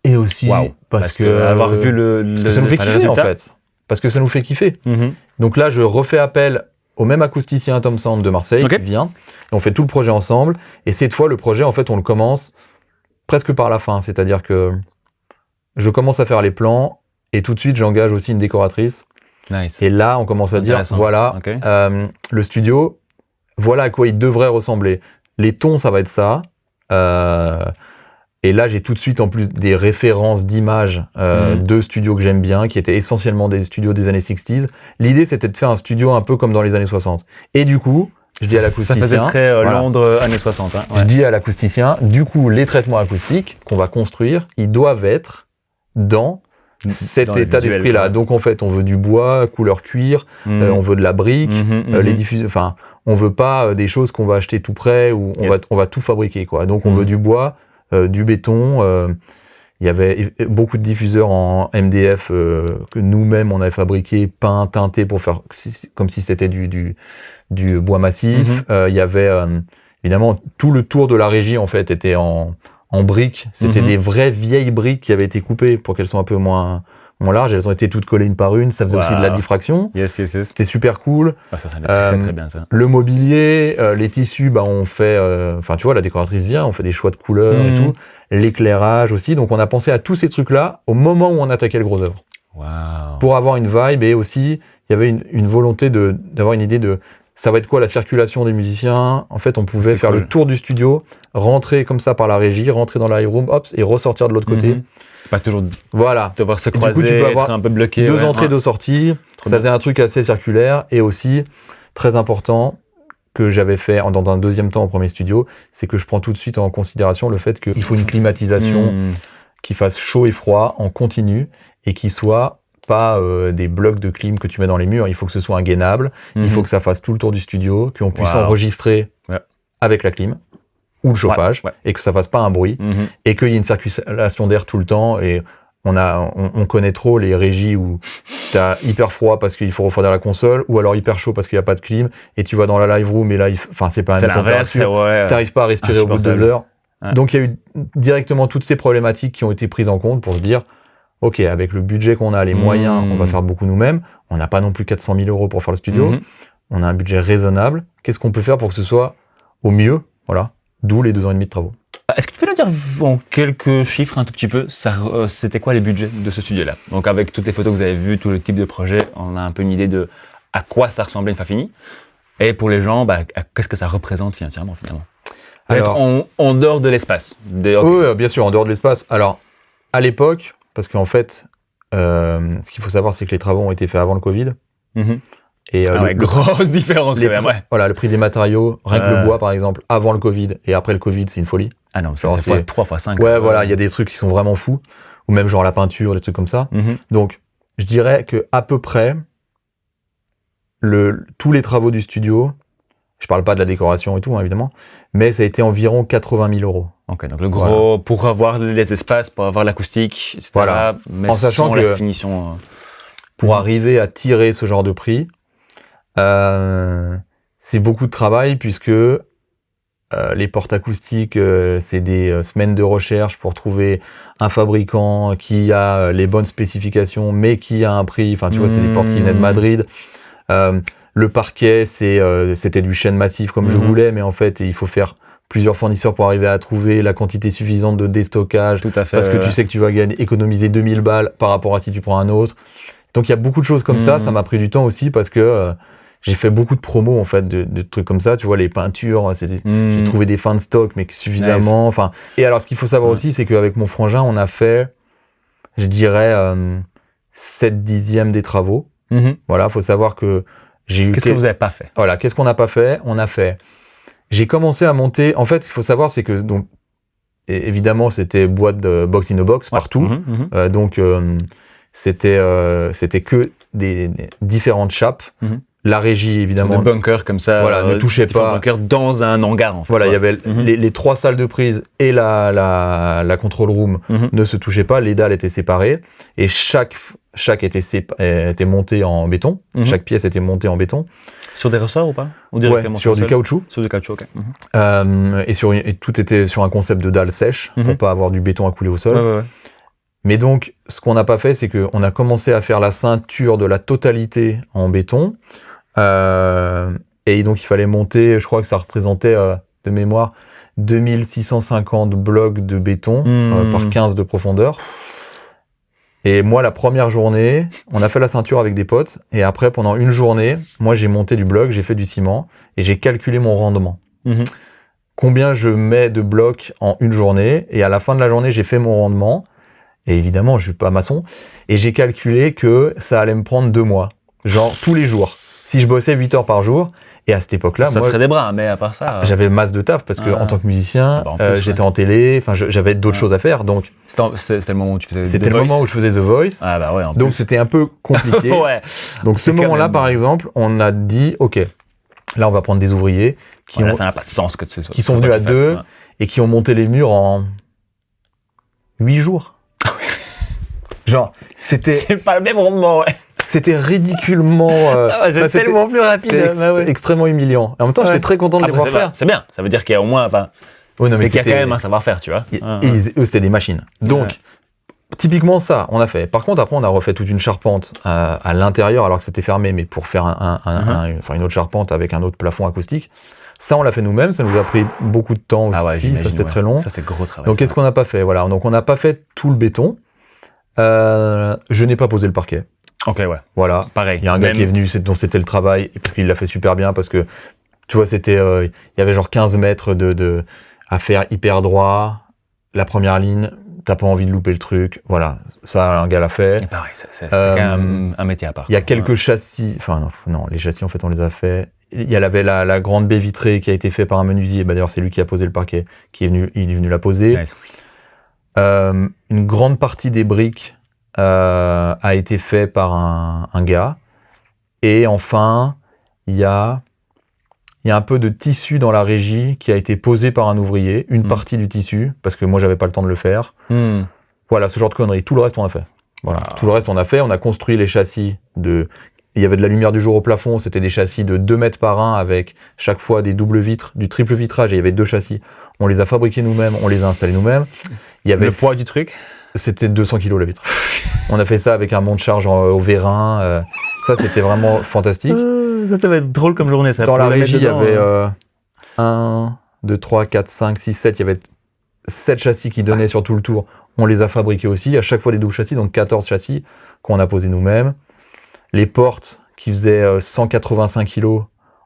Et aussi Waouh. parce que avoir vu parce que ça nous fait kiffer en fait. Parce que ça nous fait kiffer. Mhm. Donc là, je refais appel au même acousticien Tom Sand de Marseille Ok. qui vient et on fait tout le projet ensemble. Et cette fois, le projet, en fait, on le commence presque par la fin. C'est-à-dire que je commence à faire les plans et tout de suite, j'engage aussi une décoratrice. Nice. Et là, on commence à dire, Intéressant. voilà, Ok. le studio, voilà à quoi il devrait ressembler. Les tons, ça va être ça. Et là, j'ai tout de suite en plus des références d'images de studios que j'aime bien, qui étaient essentiellement des studios des années 60s. L'idée, c'était de faire un studio un peu comme dans les années 60. Et du coup, je dis à l'acousticien... Ça faisait très voilà. Londres années 60. Hein. Je dis à l'acousticien, du coup, les traitements acoustiques qu'on va construire, ils doivent être dans cet Dans le état visuel, d'esprit-là. quoi. Donc, en fait, on veut du bois, couleur cuir, on veut de la brique, les diffuseurs... Enfin, on veut pas des choses qu'on va acheter tout près ou on va tout fabriquer, quoi. Donc, on veut du bois, du béton. Il y avait beaucoup de diffuseurs en MDF que nous-mêmes on avait fabriqué, peints, teintés pour faire comme si c'était du bois massif. Il y avait évidemment tout le tour de la régie en fait était en briques. C'était des vraies vieilles briques qui avaient été coupées pour qu'elles soient un peu moins larges. Elles ont été toutes collées une par une. Ça faisait aussi de la diffraction. Yes. C'était super cool. Ah, ça allait très très bien ça. Le mobilier, les tissus, on fait... Enfin, tu vois, la décoratrice vient, on fait des choix de couleurs et tout. L'éclairage aussi. Donc, on a pensé à tous ces trucs-là au moment où on attaquait le gros œuvre. Wow. Pour avoir une vibe et aussi, il y avait une volonté d'avoir une idée de... Ça va être quoi la circulation des musiciens? En fait, on pouvait faire le tour du studio, rentrer comme ça par la régie, rentrer dans la live room, hop, et ressortir de l'autre côté. Pas toujours Voilà. devoir se Et du coup, croiser, tu peux avoir être un peu bloqué. 2 entrées, 2 sorties. Ça faisait un truc assez circulaire et aussi très important que j'avais fait dans un deuxième temps au premier studio, c'est que je prends tout de suite en considération le fait qu'il faut une climatisation qui fasse chaud et froid en continu et qui soit pas des blocs de clim que tu mets dans les murs. Il faut que ce soit un gainable. Il faut que ça fasse tout le tour du studio, qu'on puisse enregistrer avec la clim ou le chauffage et que ça fasse pas un bruit et qu'il y ait une circulation d'air tout le temps. Et on connaît trop les régies où t'as hyper froid parce qu'il faut refroidir la console ou alors hyper chaud parce qu'il n'y a pas de clim et tu vas dans la live room et là, c'est pas c'est l'inverse. T'arrives pas à respirer au bout de 2 heures. Ouais. Donc il y a eu directement toutes ces problématiques qui ont été prises en compte pour se dire ok, avec le budget qu'on a, les moyens, on va faire beaucoup nous-mêmes. On n'a pas non plus 400 000 euros pour faire le studio. On a un budget raisonnable. Qu'est-ce qu'on peut faire pour que ce soit au mieux? Voilà. D'où les 2 ans et demi de travaux. Est-ce que tu peux nous dire en quelques chiffres un tout petit peu, c'était quoi les budgets de ce studio-là? Donc avec toutes les photos que vous avez vues, tout le type de projet, on a un peu une idée de à quoi ça ressemblait une fois fini. Et pour les gens, qu'est-ce que ça représente financièrement finalement? Être en dehors de l'espace. Oui, bien sûr, en dehors de l'espace. Alors, à l'époque, parce qu'en fait, ce qu'il faut savoir, c'est que les travaux ont été faits avant le Covid. Et grosse différence quand même, ouais. Voilà, le prix des matériaux, rien que le bois par exemple, avant le Covid et après le Covid, c'est une folie. Ah non, c'est x3, x5. Ouais, voilà, il y a des trucs qui sont vraiment fous. Ou même genre la peinture, des trucs comme ça. Donc, je dirais que à peu près, tous les travaux du studio, je parle pas de la décoration et tout, hein, évidemment, mais ça a été environ 80 000 euros. Ok, donc le gros, pour avoir les espaces, pour avoir l'acoustique, etc. Voilà. Mais En sachant sans que- la finition. Pour arriver à tirer ce genre de prix, c'est beaucoup de travail puisque les portes acoustiques, c'est des semaines de recherche pour trouver un fabricant qui a les bonnes spécifications, mais qui a un prix. Enfin, tu vois, c'est des portes qui venaient de Madrid. Le parquet, c'était du chêne massif comme je voulais, mais en fait, il faut faire plusieurs fournisseurs pour arriver à trouver la quantité suffisante de déstockage. Tout à fait. Parce que tu sais que tu vas économiser 2000 balles par rapport à si tu prends un autre. Donc, il y a beaucoup de choses comme ça. Ça m'a pris du temps aussi parce que j'ai fait beaucoup de promos, en fait, de trucs comme ça. Tu vois, les peintures, j'ai trouvé des fins de stock, mais suffisamment. Enfin, et alors, ce qu'il faut savoir aussi, c'est qu'avec mon frangin, on a fait, je dirais, 7/10 des travaux. Voilà, faut savoir que j'ai eu... Qu'est-ce que vous n'avez pas fait? Voilà, qu'est-ce qu'on n'a pas fait? On a fait... J'ai commencé à monter... En fait, il faut savoir, c'est que... Donc, évidemment, c'était boîte de box in a box partout. Donc, c'était que des différentes chapes. La régie, évidemment... Des bunkers comme ça. Voilà, ne touchez pas. Bunkers dans un hangar, en fait. Voilà, il y avait les 3 salles de prise et la control room ne se touchaient pas. Les dalles étaient séparées. Et chaque était monté en béton. Chaque pièce était montée en béton. Sur des ressorts ou pas? Ou directement sur du caoutchouc. Sur du caoutchouc, ok. Et tout était sur un concept de dalle sèche pour pas avoir du béton à couler au sol. Ouais. Mais donc, ce qu'on n'a pas fait, c'est qu'on a commencé à faire la ceinture de la totalité en béton. Et donc, il fallait monter, je crois que ça représentait, de mémoire, 2650 blocs de béton par 15 de profondeur. Et moi, la première journée, on a fait la ceinture avec des potes. Et après, pendant une journée, moi, j'ai monté du bloc, j'ai fait du ciment et j'ai calculé mon rendement. Combien je mets de blocs en une journée. Et à la fin de la journée, j'ai fait mon rendement. Et évidemment, je suis pas maçon. Et j'ai calculé que ça allait me prendre 2 mois. Genre, tous les jours. Si je bossais 8 heures par jour. Et à cette époque-là, ça moi, ferait des bras, mais à part ça... j'avais masse de taf parce que en tant que musicien, en plus, j'étais en télé, enfin, j'avais d'autres choses à faire. Donc, c'était le moment où tu faisais c'était le moment où je faisais The Voice. Ah bah ouais, en donc, plus. c'était un peu compliqué. Ouais. Donc, ce C'est quand moment-là, même- par exemple, on a dit, OK, là, on va prendre des ouvriers Voilà, ça n'a pas de sens que c'est qui sont venus à 2 et qui ont monté les murs en 8 jours. Genre, c'était... C'est pas le même rendement, ouais. C'était ridiculement... c'est c'était- tellement plus rapide. c'était extrêmement humiliant. Et en même temps, j'étais très content de les voir faire. C'est bien, ça veut dire qu'il y a au moins... Enfin, Ouais, non, mais c'est qu'il y a quand c'était- même un savoir-faire, tu vois. Eux, c'était des machines. Donc, typiquement ça, on a fait. Par contre, après, on a refait toute une charpente à l'intérieur, alors que c'était fermé, mais pour faire une autre charpente avec un autre plafond acoustique. Ça, on l'a fait nous-mêmes. Ça nous a pris beaucoup de temps aussi. Ça, j'imagine, c'était très long. Ça, c'est gros travail. Donc, qu'est-ce qu'on n'a pas fait? Voilà. Donc, on n'a pas fait tout le béton. Je n'ai pas posé le parquet. Ok, ouais. Voilà. Pareil. Il y a un gars qui est venu, dont c'était le travail, parce qu'il l'a fait super bien, parce que, tu vois, c'était, il y avait genre 15 mètres à faire hyper droit. La première ligne, t'as pas envie de louper le truc. Voilà. Ça, un gars l'a fait. Et pareil, c'est quand même un métier à part. Il y a quelques châssis, enfin, non, les châssis, en fait, on les a fait. Il y avait la grande baie vitrée qui a été faite par un menuisier. Bah, d'ailleurs, c'est lui qui a posé le parquet, il est venu la poser. Nice. Une grande partie des briques a été fait par un gars. Et enfin, il y a un peu de tissu dans la régie qui a été posé par un ouvrier, une partie du tissu, parce que moi, j'avais pas le temps de le faire. Voilà, ce genre de conneries. Tout le reste, on a fait. Voilà, tout le reste, on a fait. On a construit les châssis il y avait de la lumière du jour au plafond, c'était des châssis de 2 mètres par 1 avec chaque fois des doubles vitres, du triple vitrage, et il y avait 2 châssis. On les a fabriqués nous-mêmes, on les a installés nous-mêmes. Il y avait Le poids du truc? C'était 200 kilos la vitre. On a fait ça avec un monte-charge au vérin. Ça, c'était vraiment fantastique. Ça va être drôle comme journée, ça. Dans la Pour le mettre régie, il y dedans, avait 1, 2, 3, 4, 5, 6, 7. Il y avait 7 châssis qui donnaient sur tout le tour. On les a fabriqués aussi, à chaque fois des doubles châssis, donc 14 châssis qu'on a posés nous-mêmes. Les portes qui faisaient 185 kilos,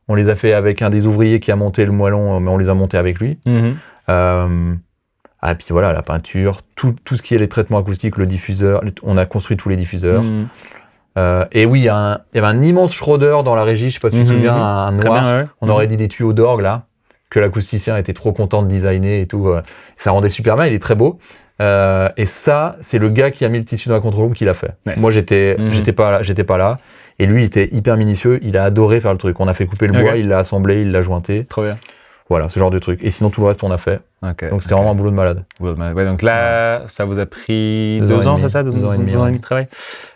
on les a fait avec un des ouvriers qui a monté le moellon, mais on les a montés avec lui. Ah, puis voilà, la peinture, tout ce qui est les traitements acoustiques, le diffuseur, on a construit tous les diffuseurs. Et oui, il y avait un immense Schroeder dans la régie, je sais pas si tu te souviens, un noir. Bien, ouais. On aurait dit des tuyaux d'orgue là, que l'acousticien était trop content de designer et tout. Ça rendait super bien, il est très beau. Et ça, c'est le gars qui a mis le tissu dans la control room qui l'a fait. Nice. Moi, j'étais pas là. Et lui, il était hyper minutieux. Il a adoré faire le truc. On a fait couper le bois, il l'a assemblé, il l'a jointé. Trop bien. Voilà, ce genre de truc. Et sinon, tout le reste, on a fait. Ok. Donc, c'était vraiment un boulot de malade. Ouais, donc là, ça vous a pris 2 2 ans ans, et c'est ça? demi. 2 2 ans et demi, de travail?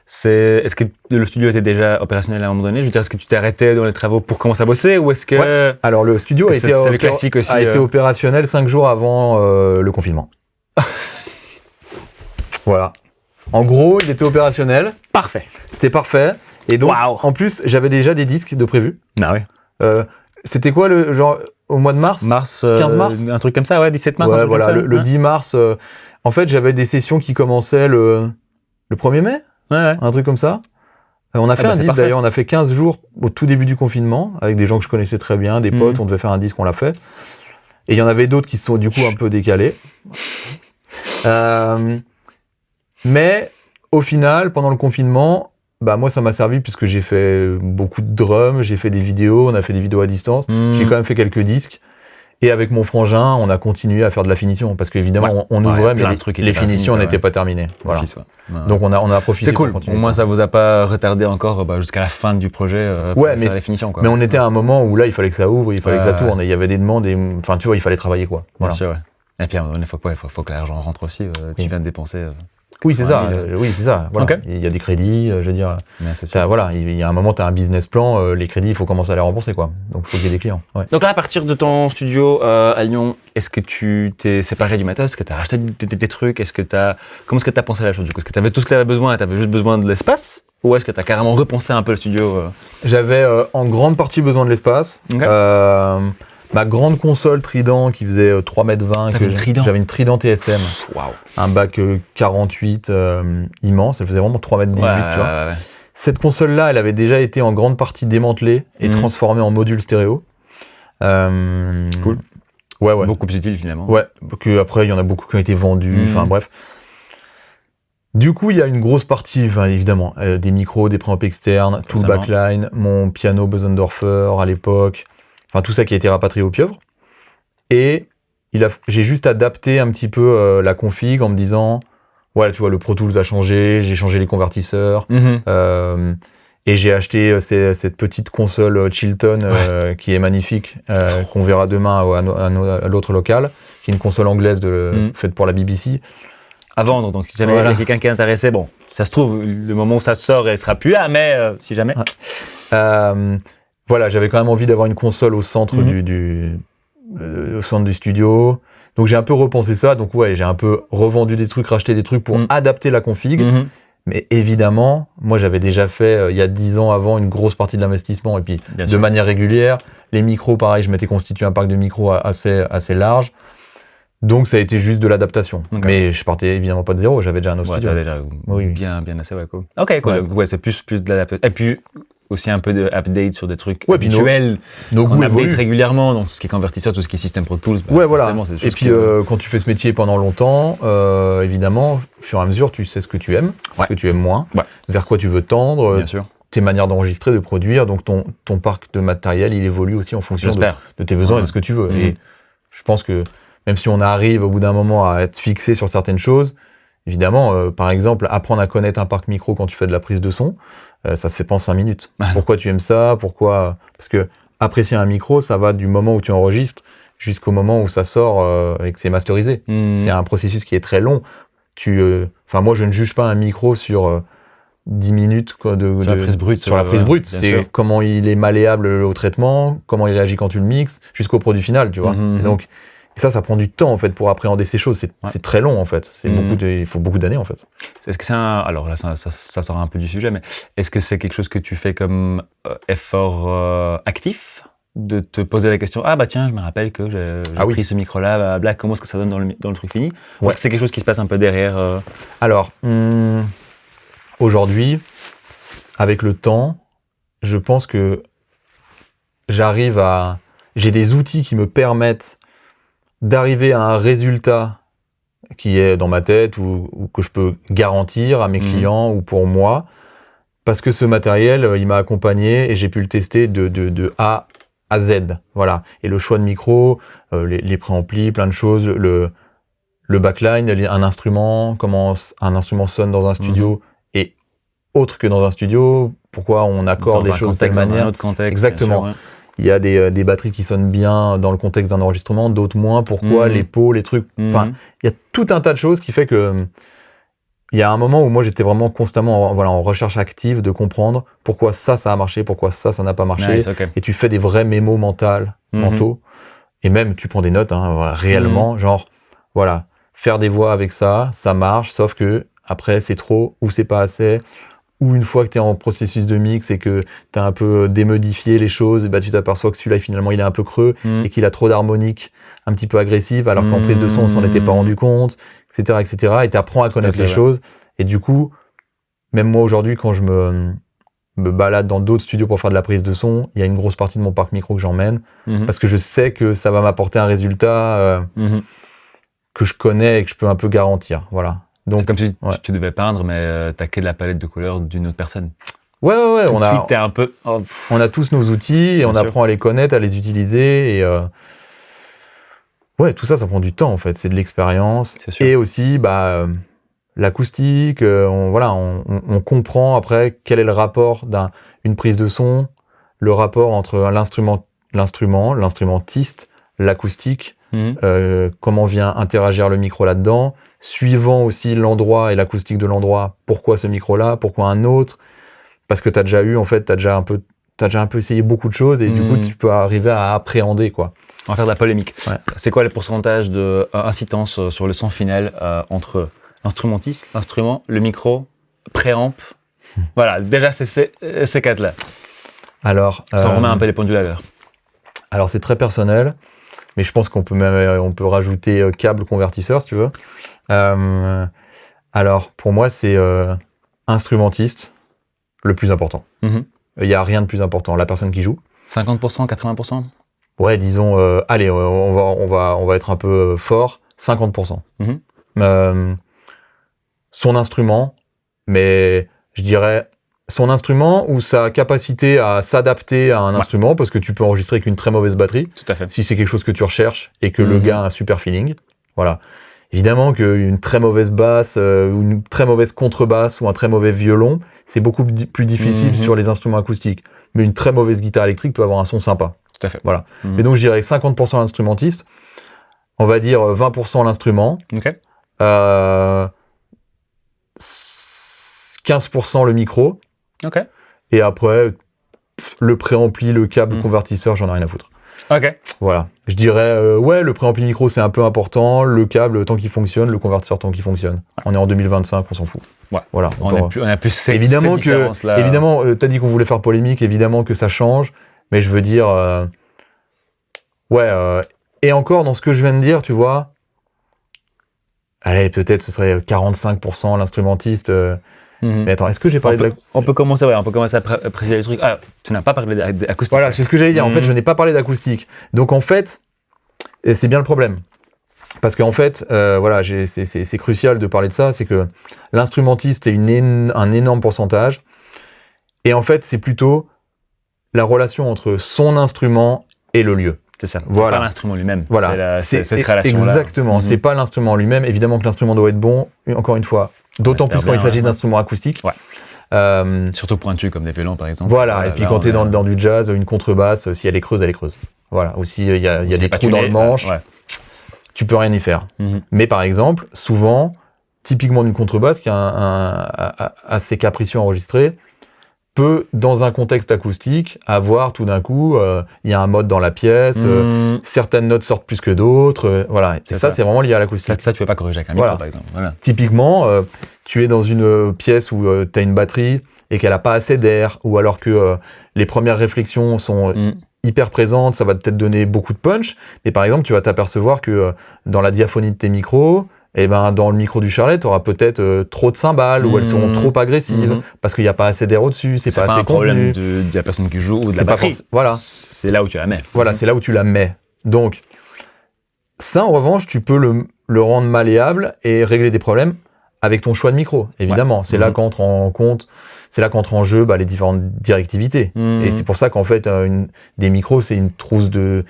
Est-ce que le studio était déjà opérationnel à un moment donné? Je veux dire, est-ce que tu t'es arrêté dans les travaux pour commencer à bosser ou est-ce que... Ouais. Alors, le studio a été, c'est le classique aussi, a été opérationnel 5 jours avant le confinement. Voilà. En gros, il était opérationnel. Parfait. C'était parfait. Et donc, Waouh. en plus, j'avais déjà des disques de prévus. Ah oui. C'était quoi le genre au mois de mars? 15 mars? Un truc comme ça, ouais, 17 mars, un Ouais, truc voilà, comme ça. le 10 mars. En fait, j'avais des sessions qui commençaient le 1er mai, Ouais. un truc comme ça. On a fait un c'est disque parfait. d'ailleurs, on a fait 15 jours au tout début du confinement, avec des gens que je connaissais très bien, des potes, on devait faire un disque, on l'a fait. Et il y en avait d'autres qui se sont du coup un peu décalés. Mais au final, pendant le confinement, bah moi ça m'a servi puisque j'ai fait beaucoup de drums, j'ai fait des vidéos, on a fait des vidéos à distance, j'ai quand même fait quelques disques. Et avec mon frangin, on a continué à faire de la finition parce qu'évidemment on ouvrait, mais les finitions n'étaient pas terminées. Voilà. Donc on a profité. C'est cool. pour continuer Au moins ça. ça vous a pas retardé encore jusqu'à la fin du projet pour faire les finitions, quoi. Mais on était à un moment où là il fallait que ça ouvre, il fallait que ça tourne, et il y avait des demandes, enfin tu vois, il fallait travailler quoi. Voilà. Bien sûr, ouais. Et puis à un moment donné, faut que l'argent rentre aussi. Tu viens de dépenser. Oui, c'est ça. Oui, c'est ça. Voilà. Okay. Il y a des crédits, je veux dire. Mais c'est sûr. Voilà, il y a un moment, tu as un business plan, les crédits, il faut commencer à les rembourser, quoi. Donc, il faut qu'il y ait des clients. Ouais. Donc là, à partir de ton studio à Lyon, est-ce que tu t'es séparé du matos? Est-ce que tu as racheté des trucs? Comment est-ce que tu as pensé à la chose du coup? Est-ce que tu avais tout ce que tu avais besoin et tu avais juste besoin de l'espace? Ou est-ce que tu as carrément repensé un peu le studio J'avais en grande partie besoin de l'espace. Okay. Ma grande console Trident qui faisait 3,20 m, j'avais une Trident TSM, un bac 48 immense, elle faisait vraiment 3,18 m, tu vois. Ouais. Cette console-là, elle avait déjà été en grande partie démantelée et transformée en module stéréo. Cool. Ouais. Beaucoup plus utile finalement. Ouais, après il y en a beaucoup qui ont été vendus, enfin bref. Du coup, il y a une grosse partie, évidemment, des micros, des préamps externes, tout le backline, mon piano Bösendorfer à l'époque, enfin tout ça qui a été rapatrié au pieuvre. Et j'ai juste adapté un petit peu la config en me disant, ouais, tu vois, le Pro Tools a changé, j'ai changé les convertisseurs, et j'ai acheté cette petite console Chilton qui est magnifique, qu'on verra demain à l'autre local, qui est une console anglaise faite pour la BBC. À vendre, donc si jamais il y a quelqu'un qui est intéressé, bon, ça se trouve, le moment où ça sort, elle sera plus là, mais si jamais. Voilà, j'avais quand même envie d'avoir une console au centre au centre du studio. Donc j'ai un peu repensé ça. Donc ouais, j'ai un peu revendu des trucs, racheté des trucs pour adapter la config. Mais évidemment, moi j'avais déjà fait il y a 10 ans avant une grosse partie de l'investissement et puis de manière régulière. Les micros, pareil, je m'étais constitué un parc de micros assez large. Donc ça a été juste de l'adaptation. Okay. Mais je partais évidemment pas de zéro, j'avais déjà un autre studio. T'avais déjà bien assez, cool. Ok, cool. Ouais, c'est plus de l'adaptation. Et puis aussi un peu d'update sur des trucs habituels qu'on update régulièrement, donc tout ce qui est convertisseur, tout ce qui est système Pro Tools. Voilà. Et puis quand tu fais ce métier pendant longtemps, évidemment, au fur et à mesure, tu sais ce que tu aimes, ce que tu aimes moins, vers quoi tu veux tendre, bien sûr. Tes manières d'enregistrer, de produire, donc ton parc de matériel, il évolue aussi en fonction de tes besoins et de ce que tu veux. Et je pense que même si on arrive au bout d'un moment à être fixé sur certaines choses, évidemment, par exemple, apprendre à connaître un parc micro quand tu fais de la prise de son, ça se fait pas en 5 minutes. Pourquoi tu aimes ça? Pourquoi? Parce que apprécier un micro, ça va du moment où tu enregistres jusqu'au moment où ça sort et que c'est masterisé. C'est un processus qui est très long. Moi, je ne juge pas un micro sur 10 minutes sur la prise brute. Sur la prise brute, c'est comment il est malléable au traitement, comment il réagit quand tu le mixes, jusqu'au produit final, tu vois. Et donc, ça prend du temps en fait pour appréhender ces choses. C'est très long en fait. Il faut beaucoup d'années en fait. Est-ce que alors là, ça sort un peu du sujet, mais est-ce que c'est quelque chose que tu fais comme effort actif de te poser la question, ah bah tiens, je me rappelle que j'ai pris ce micro-là, blablabla, comment est-ce que ça donne dans le truc fini? Ou est-ce que c'est quelque chose qui se passe un peu derrière Alors, aujourd'hui, avec le temps, je pense que j'ai des outils qui me permettent d'arriver à un résultat qui est dans ma tête ou que je peux garantir à mes clients ou pour moi, parce que ce matériel, il m'a accompagné et j'ai pu le tester de A à Z. Voilà. Et le choix de micro, les préamplis, plein de choses, le backline, un instrument, comment un instrument sonne dans un studio et autre que dans un studio, pourquoi on accorde des choses de telle manière. Dans un autre contexte. Exactement. Sûr, ouais. il y a des batteries qui sonnent bien dans le contexte d'un enregistrement, d'autres moins. Pourquoi les pots, les trucs. Enfin, il y a tout un tas de choses qui fait que il y a un moment où moi j'étais vraiment constamment en recherche active de comprendre pourquoi ça a marché, pourquoi ça n'a pas marché. Nice, okay. Et tu fais des vrais mémos mentaux. Et même tu prends des notes réellement, genre voilà, faire des voix avec ça marche, sauf que après c'est trop ou c'est pas assez. Ou une fois que tu es en processus de mix et que tu as un peu démodifié les choses, et bah, tu t'aperçois que celui-là, finalement, il est un peu creux et qu'il a trop d'harmoniques un petit peu agressives, alors qu'en prise de son, on s'en était pas rendu compte, etc. etc. Et tu apprends à connaître les choses. Et du coup, même moi, aujourd'hui, quand je me balade dans d'autres studios pour faire de la prise de son, il y a une grosse partie de mon parc micro que j'emmène parce que je sais que ça va m'apporter un résultat que je connais et que je peux un peu garantir. Voilà. Donc, c'est comme si tu devais peindre, mais t'as que la palette de couleurs d'une autre personne. Ouais. Tout de suite, t'es un peu... On a tous nos outils et on apprend à les connaître, à les utiliser. Et ouais, tout ça, ça prend du temps, en fait. C'est de l'expérience. Et aussi, l'acoustique. On comprend après quel est le rapport d'une prise de son, le rapport entre l'instrumentiste, l'acoustique, comment vient interagir le micro là-dedans, suivant aussi l'endroit et l'acoustique de l'endroit, pourquoi ce micro-là, pourquoi un autre, parce que t'as déjà un peu essayé beaucoup de choses et du coup tu peux arriver à appréhender quoi. On va faire de la polémique. Ouais. C'est quoi le pourcentage d'incidence sur le son final entre l'instrumentiste, l'instrument, le micro, préamp? Voilà, déjà c'est ces quatre-là. Alors, ça remet un peu les pendules à l'heure. Alors c'est très personnel, mais je pense qu'on peut rajouter câble convertisseur si tu veux. Alors pour moi c'est instrumentiste le plus important. Il y a rien de plus important. La personne qui joue. 50%, 80%. Ouais, disons. Allez, on va être un peu fort. 50%. Son instrument, mais je dirais son instrument ou sa capacité à s'adapter à un instrument, parce que tu peux enregistrer avec une très mauvaise batterie. Tout à fait. Si c'est quelque chose que tu recherches et que le gars a un super feeling. Voilà. Évidemment qu'une très mauvaise basse, ou une très mauvaise contrebasse ou un très mauvais violon, c'est beaucoup plus difficile sur les instruments acoustiques. Mais une très mauvaise guitare électrique peut avoir un son sympa. Tout à fait. Voilà. Et donc je dirais 50% l'instrumentiste, on va dire 20% l'instrument, 15% le micro, et après le préampli, le câble convertisseur, j'en ai rien à foutre. Voilà. Je dirais, le préampli micro, c'est un peu important. Le câble, tant qu'il fonctionne. Le convertisseur, tant qu'il fonctionne. On est en 2025, on s'en fout. Ouais. Voilà. On a plus cette évidemment différence-là. Évidemment, t'as dit qu'on voulait faire polémique. Évidemment que ça change. Mais je veux dire... et encore, dans ce que je viens de dire, tu vois... Allez, peut-être ce serait 45% l'instrumentiste... Mais attends, est-ce que j'ai parlé de on peut commencer à préciser les trucs. Ah, tu n'as pas parlé d'acoustique. Voilà, c'est ce que j'allais dire. En fait, je n'ai pas parlé d'acoustique. Donc, en fait, c'est bien le problème. Parce qu'en fait, c'est crucial de parler de ça. C'est que l'instrumentiste est un énorme pourcentage. Et en fait, c'est plutôt la relation entre son instrument et le lieu. C'est ça. Voilà. C'est pas l'instrument lui-même. Voilà. C'est cette relation-là. Exactement. C'est pas l'instrument lui-même. Évidemment que l'instrument doit être bon. Encore une fois. D'autant plus quand il s'agit d'instruments acoustiques. Ouais. Surtout pointus comme des violons par exemple. Voilà, et puis quand tu es dans du jazz, une contrebasse, si elle est creuse, elle est creuse. Voilà, ou s'il y a des trous dans le manche, tu peux rien y faire. Mais par exemple, souvent, typiquement d'une contrebasse qui a assez capricieux enregistré, peut, dans un contexte acoustique, avoir tout d'un coup, il y a un mode dans la pièce, certaines notes sortent plus que d'autres, voilà. Et ça, c'est vraiment lié à l'acoustique. Ça, tu peux pas corriger avec un micro, par exemple. Voilà. Typiquement, tu es dans une pièce où tu as une batterie et qu'elle a pas assez d'air, ou alors que les premières réflexions sont hyper présentes, ça va peut-être donner beaucoup de punch, mais par exemple, tu vas t'apercevoir que dans la diaphonie de tes micros, et ben dans le micro du charlet, tu auras peut-être trop de cymbales ou elles seront trop agressives parce qu'il n'y a pas assez d'air au-dessus, c'est pas assez un problème de la personne qui joue ou de la batterie. Voilà. C'est là où tu la mets. Voilà, c'est là où tu la mets. Donc, ça, en revanche, tu peux le rendre malléable et régler des problèmes avec ton choix de micro, évidemment. C'est là qu'entre en compte, c'est là qu'entrent en jeu les différentes directivités. Et c'est pour ça qu'en fait, des micros, c'est une trousse de...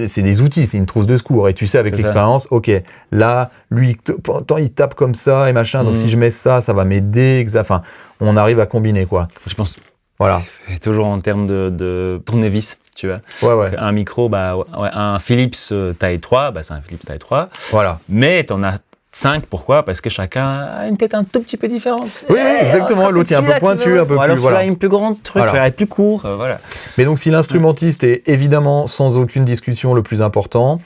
C'est des outils, c'est une trousse de secours. Et tu sais avec l'expérience, ok, là, lui, pourtant il tape comme ça et machin, donc si je mets ça, ça va m'aider. Enfin, on arrive à combiner, quoi. Je pense, voilà. Toujours en termes de tournevis, tu vois. Ouais. Un micro, un Philips taille 3, c'est un Philips taille 3. Voilà. Mais t'en as 5, pourquoi ? Parce que chacun a une tête un tout petit peu différente. Oui, exactement. L'autre est un peu pointu, un peu plus. Alors celui-là Voilà. a une plus grande truc, celui-là est plus court. Voilà. Mais donc, si l'instrumentiste est évidemment, sans aucune discussion, le plus important,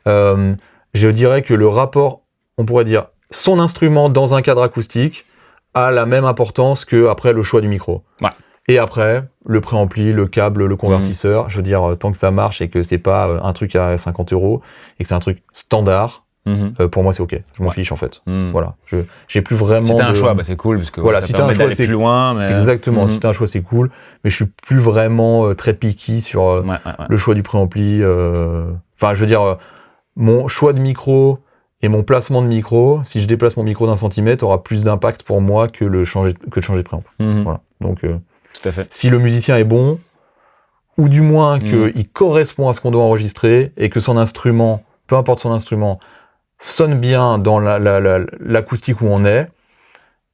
je dirais que le rapport, on pourrait dire, son instrument dans un cadre acoustique a la même importance que après le choix du micro. Ouais. Et après, le préampli, le câble, le convertisseur, je veux dire, tant que ça marche et que c'est pas un truc à 50 € et que c'est un truc standard, pour moi c'est ok. Je m'en fiche en fait. Voilà. J'ai plus vraiment. Si t'as un choix, c'est cool parce que voilà, ça si permet t'as un choix, d'aller plus loin. Mais... Exactement. Si t'as un choix, c'est cool. Mais je suis plus vraiment très picky sur le choix du préampli. Enfin, je veux dire, mon choix de micro et mon placement de micro, si je déplace mon micro d'un centimètre, aura plus d'impact pour moi que de changer de préamp. Voilà. Donc, tout à fait. Si le musicien est bon, ou du moins qu'il correspond à ce qu'on doit enregistrer et que son instrument, peu importe son instrument, sonne bien dans l'acoustique où on est,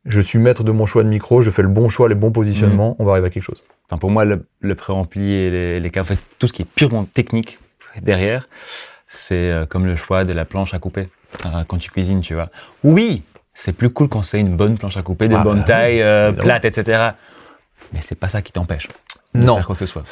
je suis maître de mon choix de micro, je fais le bon choix, les bons positionnements, on va arriver à quelque chose. Enfin, pour moi, le préampli et les câbles, en fait, tout ce qui est purement technique derrière, c'est comme le choix de la planche à couper quand tu cuisines, tu vois. Oui, c'est plus cool quand c'est une bonne planche à couper, de bonne taille, plate, etc. Mais c'est pas ça qui t'empêche de faire quoi que ce soit.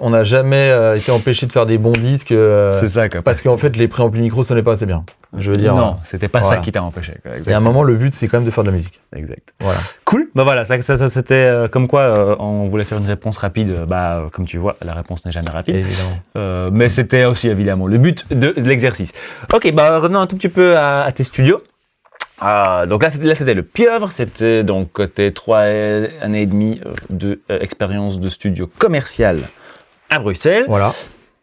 On n'a jamais été empêché de faire des bons disques. C'est ça, quoi. Parce qu'en fait, les préamplis micro sonnaient pas assez bien. Je veux dire. Non, c'était pas ça qui t'a empêché. Et à un moment, le but, c'est quand même de faire de la musique. Exact. Voilà. Cool. Voilà, ça c'était comme quoi on voulait faire une réponse rapide. Comme tu vois, la réponse n'est jamais rapide. Évidemment. Mais c'était aussi évidemment le but de l'exercice. Ok, revenons un tout petit peu à tes studios. Donc là c'était le Pieuvre, c'était donc tes 3 années et demie d'expérience de studio commercial à Bruxelles. Voilà.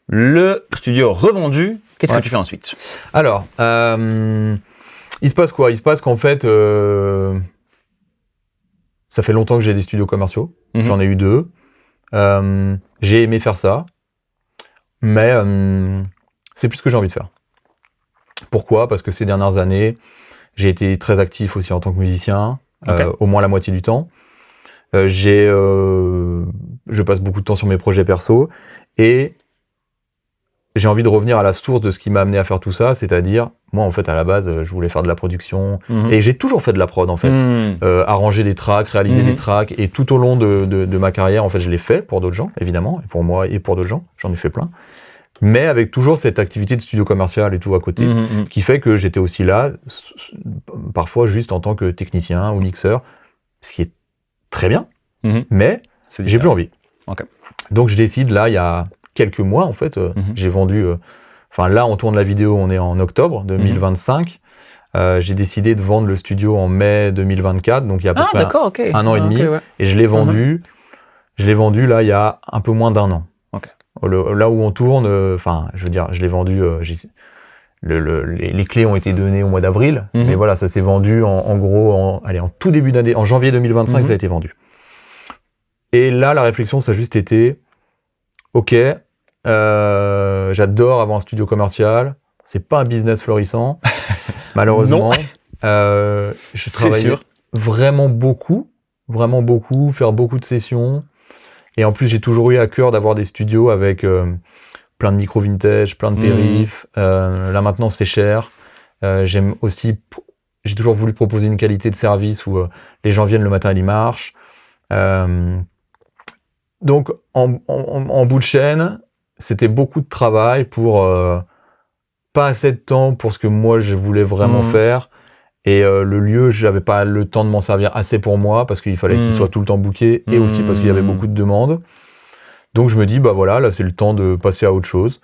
Le studio revendu, qu'est-ce que tu fais ensuite ? Alors, il se passe quoi ? Il se passe qu'en fait, ça fait longtemps que j'ai des studios commerciaux, j'en ai eu 2. J'ai aimé faire ça, mais c'est plus ce que j'ai envie de faire. Pourquoi ? Parce que ces dernières années, j'ai été très actif aussi en tant que musicien, au moins la moitié du temps. Je passe beaucoup de temps sur mes projets perso et j'ai envie de revenir à la source de ce qui m'a amené à faire tout ça, c'est-à-dire, moi en fait à la base, je voulais faire de la production et j'ai toujours fait de la prod en fait. Arranger des tracks, réaliser des tracks et tout au long de ma carrière, en fait je l'ai fait pour d'autres gens évidemment, et pour moi et pour d'autres gens, j'en ai fait plein. Mais avec toujours cette activité de studio commercial et tout à côté, qui fait que j'étais aussi là, parfois juste en tant que technicien ou mixeur, ce qui est très bien, mais j'ai plus envie. Okay. Donc je décide, là, il y a quelques mois, en fait, j'ai vendu... là, on tourne la vidéo, on est en octobre 2025. J'ai décidé de vendre le studio en mai 2024, donc il y a à peu près un an et demi, et je l'ai vendu. Je l'ai vendu, là, il y a un peu moins d'1 an. Là où on tourne, je veux dire, je l'ai vendu, les clés ont été données au mois d'avril, mais voilà, ça s'est vendu en gros, en tout début d'année, en janvier 2025, ça a été vendu. Et là, la réflexion, ça a juste été, ok, j'adore avoir un studio commercial, c'est pas un business florissant, malheureusement. Je travaillais vraiment beaucoup, faire beaucoup de sessions. Et en plus, j'ai toujours eu à cœur d'avoir des studios avec plein de micro vintage, plein de périphes. Là, maintenant, c'est cher. J'ai toujours voulu proposer une qualité de service où les gens viennent, le matériel, il marche. Donc, en bout de chaîne, c'était beaucoup de travail pour pas assez de temps pour ce que moi, je voulais vraiment faire. Et le lieu, j'avais pas le temps de m'en servir assez pour moi parce qu'il fallait qu'il soit tout le temps booké et aussi parce qu'il y avait beaucoup de demandes. Donc je me dis, voilà, là c'est le temps de passer à autre chose.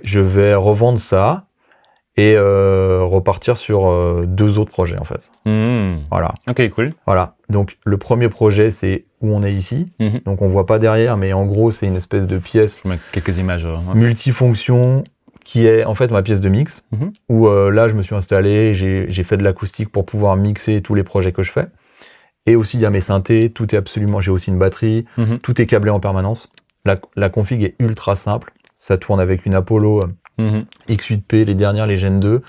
Je vais revendre ça et repartir sur 2 autres projets en fait. Voilà. Ok, cool. Voilà. Donc le premier projet, c'est où on est ici. Donc on voit pas derrière, mais en gros c'est une espèce de pièce. Je mets quelques images. Multifonction. Qui est en fait ma pièce de mix, où là je me suis installé, j'ai fait de l'acoustique pour pouvoir mixer tous les projets que je fais. Et aussi il y a mes synthés, tout est absolument, j'ai aussi une batterie, tout est câblé en permanence. La config est ultra simple, ça tourne avec une Apollo X8P, les dernières, les Gen 2,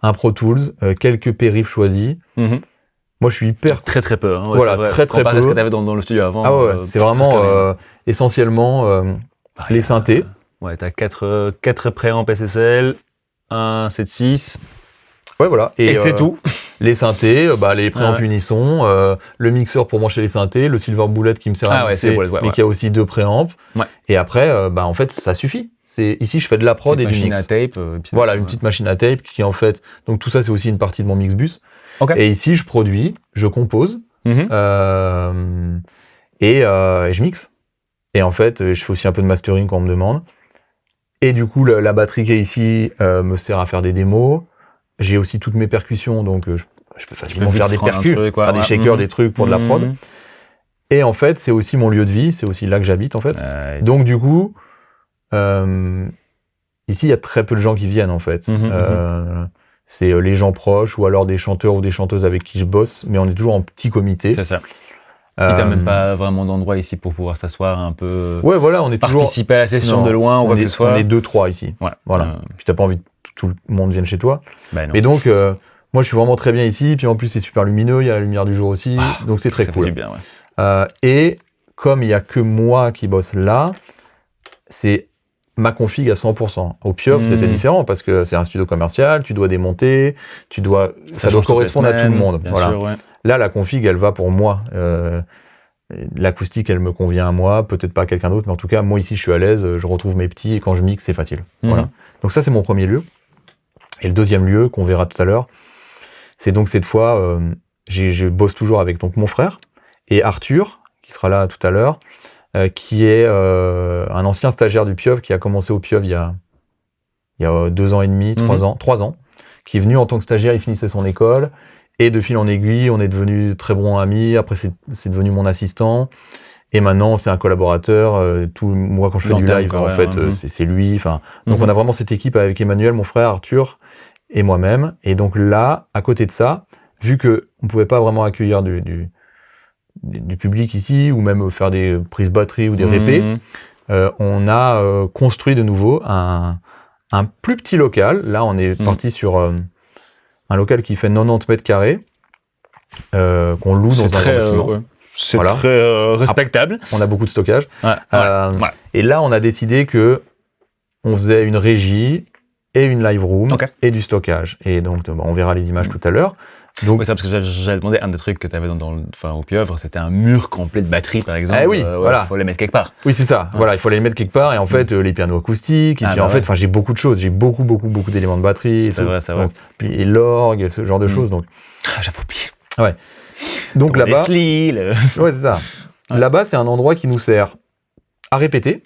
un Pro Tools, quelques périphes choisis. Moi je suis hyper... Très peu. Voilà, très peu. Comparé à ce que tu avais dans le studio avant. C'est vraiment essentiellement les synthés. Ouais, t'as 4 préamps SSL, un 7.6. Ouais, voilà. Et c'est tout. Les synthés, les préamps Unisson, le mixeur pour brancher les synthés, le Silver Bullet qui me sert à mixer, mais qui a aussi 2 préamps. Ouais. Et après, en fait, ça suffit. Ici, je fais de la prod et du mix. Machine à tape. Voilà, une petite machine à tape qui, en fait... Donc, tout ça, c'est aussi une partie de mon Mixbus. Okay. Et ici, je produis, je compose, et je mixe. Et en fait, je fais aussi un peu de mastering quand on me demande. Et du coup, la batterie qui est ici me sert à faire des démos. J'ai aussi toutes mes percussions, donc je peux facilement faire des percus, faire des shakers, des trucs pour de la prod. Et en fait, c'est aussi mon lieu de vie, c'est aussi là que j'habite en fait. Donc du coup, ici, il y a très peu de gens qui viennent en fait. C'est les gens proches ou alors des chanteurs ou des chanteuses avec qui je bosse, mais on est toujours en petit comité. C'est ça. Et t'as même pas vraiment d'endroit ici pour pouvoir s'asseoir un peu. Ouais, voilà, on est toujours. Participer à la session de loin ou quoi que ce soit. On est 2-3 ici. Ouais. Voilà. Puis t'as pas envie que tout le monde vienne chez toi. Ben non. Mais donc, moi, je suis vraiment très bien ici. Puis en plus, c'est super lumineux. Il y a la lumière du jour aussi. Donc c'est très cool. Ça fait du bien, ouais. Et comme il y a que moi qui bosse là, c'est ma config à 100%. Au Pieuvre, c'était différent parce que c'est un studio commercial. Tu dois démonter. Ça doit correspondre à tout le monde. Voilà. Sûr, ouais. Là, la config, elle va pour moi. L'acoustique, elle me convient à moi, peut-être pas à quelqu'un d'autre, mais en tout cas, moi ici, je suis à l'aise, je retrouve mes petits, et quand je mixe, c'est facile. Voilà. Donc ça, c'est mon premier lieu. Et le deuxième lieu, qu'on verra tout à l'heure, c'est donc cette fois, je bosse toujours avec donc, mon frère et Arthur, qui sera là tout à l'heure, qui est un ancien stagiaire du Pieuvre, qui a commencé au Pieuvre il y a 2 ans et demi, 3 ans, qui est venu en tant que stagiaire, il finissait son école. Et de fil en aiguille, on est devenus très bons amis. Après, c'est devenu mon assistant. Et maintenant, c'est un collaborateur. Moi, quand je fais du live, en fait, c'est lui. Donc, on a vraiment cette équipe avec Emmanuel, mon frère, Arthur et moi-même. Et donc là, à côté de ça, vu que on pouvait pas vraiment accueillir du public ici, ou même faire des prises batterie ou des répés, on a construit de nouveau un plus petit local. Là, on est parti sur un local qui fait 90 mètres carrés, qu'on loue dans un grand bâtiment. C'est très respectable. On a beaucoup de stockage. Et là, on a décidé que on faisait une régie et une live room et du stockage. Et donc, on verra les images tout à l'heure. Donc, c'est parce que j'avais demandé un des trucs que tu avais au Pieuvre, c'était un mur complet de batteries, par exemple. Eh oui, voilà. Il faut les mettre quelque part. Oui, c'est ça. Voilà, il faut les mettre quelque part. Et en fait, les pianos acoustiques. Et puis, en fait, j'ai beaucoup de choses. J'ai beaucoup d'éléments de batterie. C'est vrai. Puis, et l'orgue, ce genre de choses. Donc, j'avais oublié. Ouais. Donc là-bas. Ouais, c'est ça. Là-bas, c'est un endroit qui nous sert à répéter.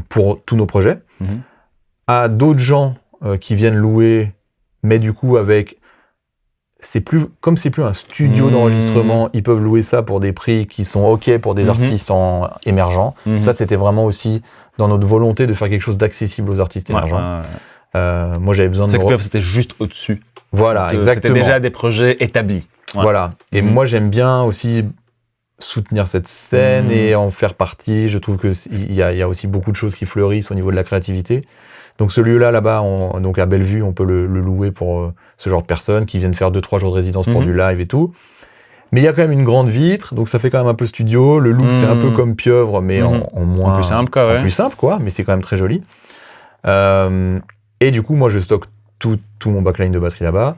Pour tous nos projets. À d'autres gens qui viennent louer, mais du coup, comme c'est plus un studio d'enregistrement, ils peuvent louer ça pour des prix qui sont OK pour des artistes émergents. Ça, c'était vraiment aussi dans notre volonté de faire quelque chose d'accessible aux artistes émergents. Moi, j'avais besoin de... C'était juste au-dessus. Voilà, exactement. C'était déjà des projets établis. Voilà. Et moi, j'aime bien aussi soutenir cette scène et en faire partie. Je trouve qu'il y a aussi beaucoup de choses qui fleurissent au niveau de la créativité. Donc ce lieu-là, là-bas, donc à Bellevue, on peut le louer pour ce genre de personnes qui viennent faire 2-3 jours de résidence pour du live et tout. Mais il y a quand même une grande vitre, donc ça fait quand même un peu studio. Le look, c'est un peu comme Pieuvre, mais en moins... En plus simple, quoi, ouais. En plus simple, quoi, mais c'est quand même très joli. Et du coup, moi, je stocke tout mon backline de batterie là-bas.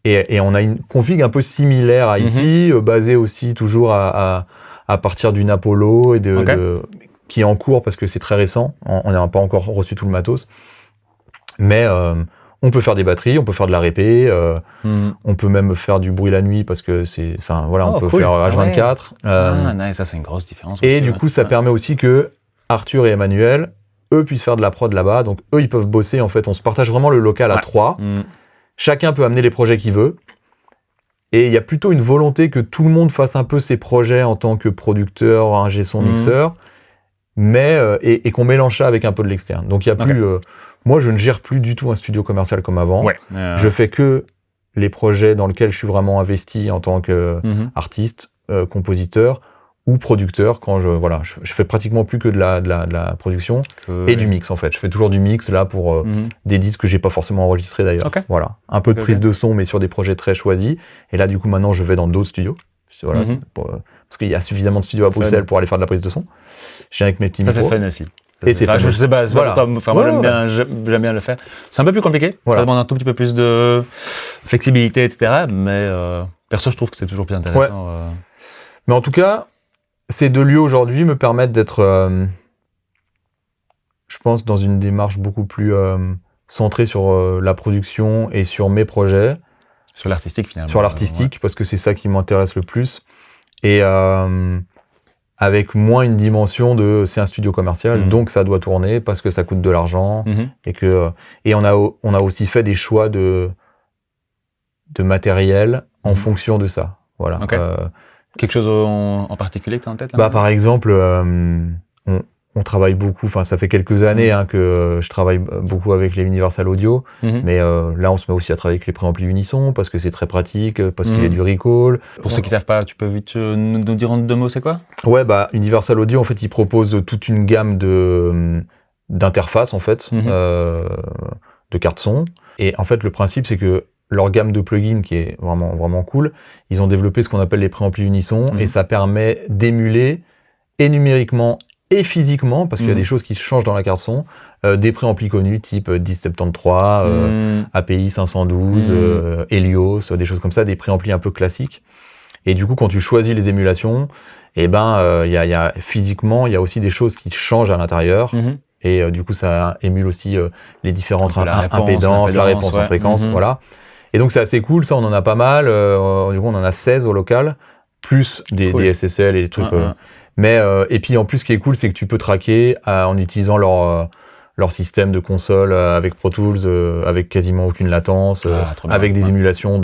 Et on a une config un peu similaire à ici, basée aussi toujours à partir d'une Apollo et qui est en cours parce que c'est très récent. On n'a pas encore reçu tout le matos. Mais on peut faire des batteries, on peut faire de la répé, on peut même faire du bruit la nuit parce que c'est... Enfin, voilà, on peut faire H24. Nice, ça, c'est une grosse différence. Et aussi, du coup, ça permet aussi que Arthur et Emmanuel, eux, puissent faire de la prod là-bas. Donc, eux, ils peuvent bosser. En fait, on se partage vraiment le local à 3. Chacun peut amener les projets qu'il veut. Et il y a plutôt une volonté que tout le monde fasse un peu ses projets en tant que producteur, ingé son, mixeur, mais et qu'on mélange ça avec un peu de l'externe. Donc il y a plus... moi, je ne gère plus du tout un studio commercial comme avant. Je fais que les projets dans lesquels je suis vraiment investi en tant qu'artiste, compositeur ou producteur. Quand je fais pratiquement plus que de la production et du mix en fait. Je fais toujours du mix là pour des disques que j'ai pas forcément enregistrés d'ailleurs. Voilà, un peu de prise de son mais sur des projets très choisis. Et là du coup maintenant je vais dans d'autres studios. Voilà, parce qu'il y a suffisamment de studios à Bruxelles pour aller faire de la prise de son. Je viens avec mes petits micros. C'est fun aussi. Et c'est je sais pas, Voilà. enfin, moi j'aime bien le faire. C'est un peu plus compliqué, Voilà. ça demande un tout petit peu plus de flexibilité, etc. Mais perso, je trouve que c'est toujours plus intéressant. Mais en tout cas, ces 2 lieux aujourd'hui me permettent d'être, je pense, dans une démarche beaucoup plus centrée sur la production et sur mes projets, Sur l'artistique finalement. sur l'artistique, parce que c'est ça qui m'intéresse le plus. Et avec moins une dimension de c'est un studio commercial, donc ça doit tourner parce que ça coûte de l'argent. Et on a aussi fait des choix de matériel en fonction de ça. Voilà. Ok. Quelque chose en particulier que tu as en tête là, Bah, par exemple, on travaille beaucoup, enfin ça fait quelques années que je travaille beaucoup avec les Universal Audio, mais là on se met aussi à travailler avec les préamplis Unison parce que c'est très pratique, parce qu'il y a du recall. Pour ceux qui savent pas, tu peux vite nous dire en 2 mots c'est quoi? Ouais, bah Universal Audio en fait ils proposent toute une gamme d'interfaces en fait, de cartes son. Et en fait le principe c'est que leur gamme de plugins qui est vraiment vraiment cool, ils ont développé ce qu'on appelle les préamplis Unison et ça permet d'émuler et numériquement et physiquement, parce qu'il y a des choses qui changent dans la carte son, des préamplis connus type 1073, API 512, Helios, des choses comme ça, des préamplis un peu classiques. Et du coup, quand tu choisis les émulations, eh ben, physiquement, il y a aussi des choses qui changent à l'intérieur. Et du coup, ça émule aussi les différentes impédances, la réponse en fréquence, voilà. Et donc, c'est assez cool, ça, on en a pas mal. Du coup, on en a 16 au local, plus des SSL et des trucs... Mais et puis en plus, ce qui est cool, c'est que tu peux tracker en utilisant leur système de console avec Pro Tools, avec quasiment aucune latence, avec des émulations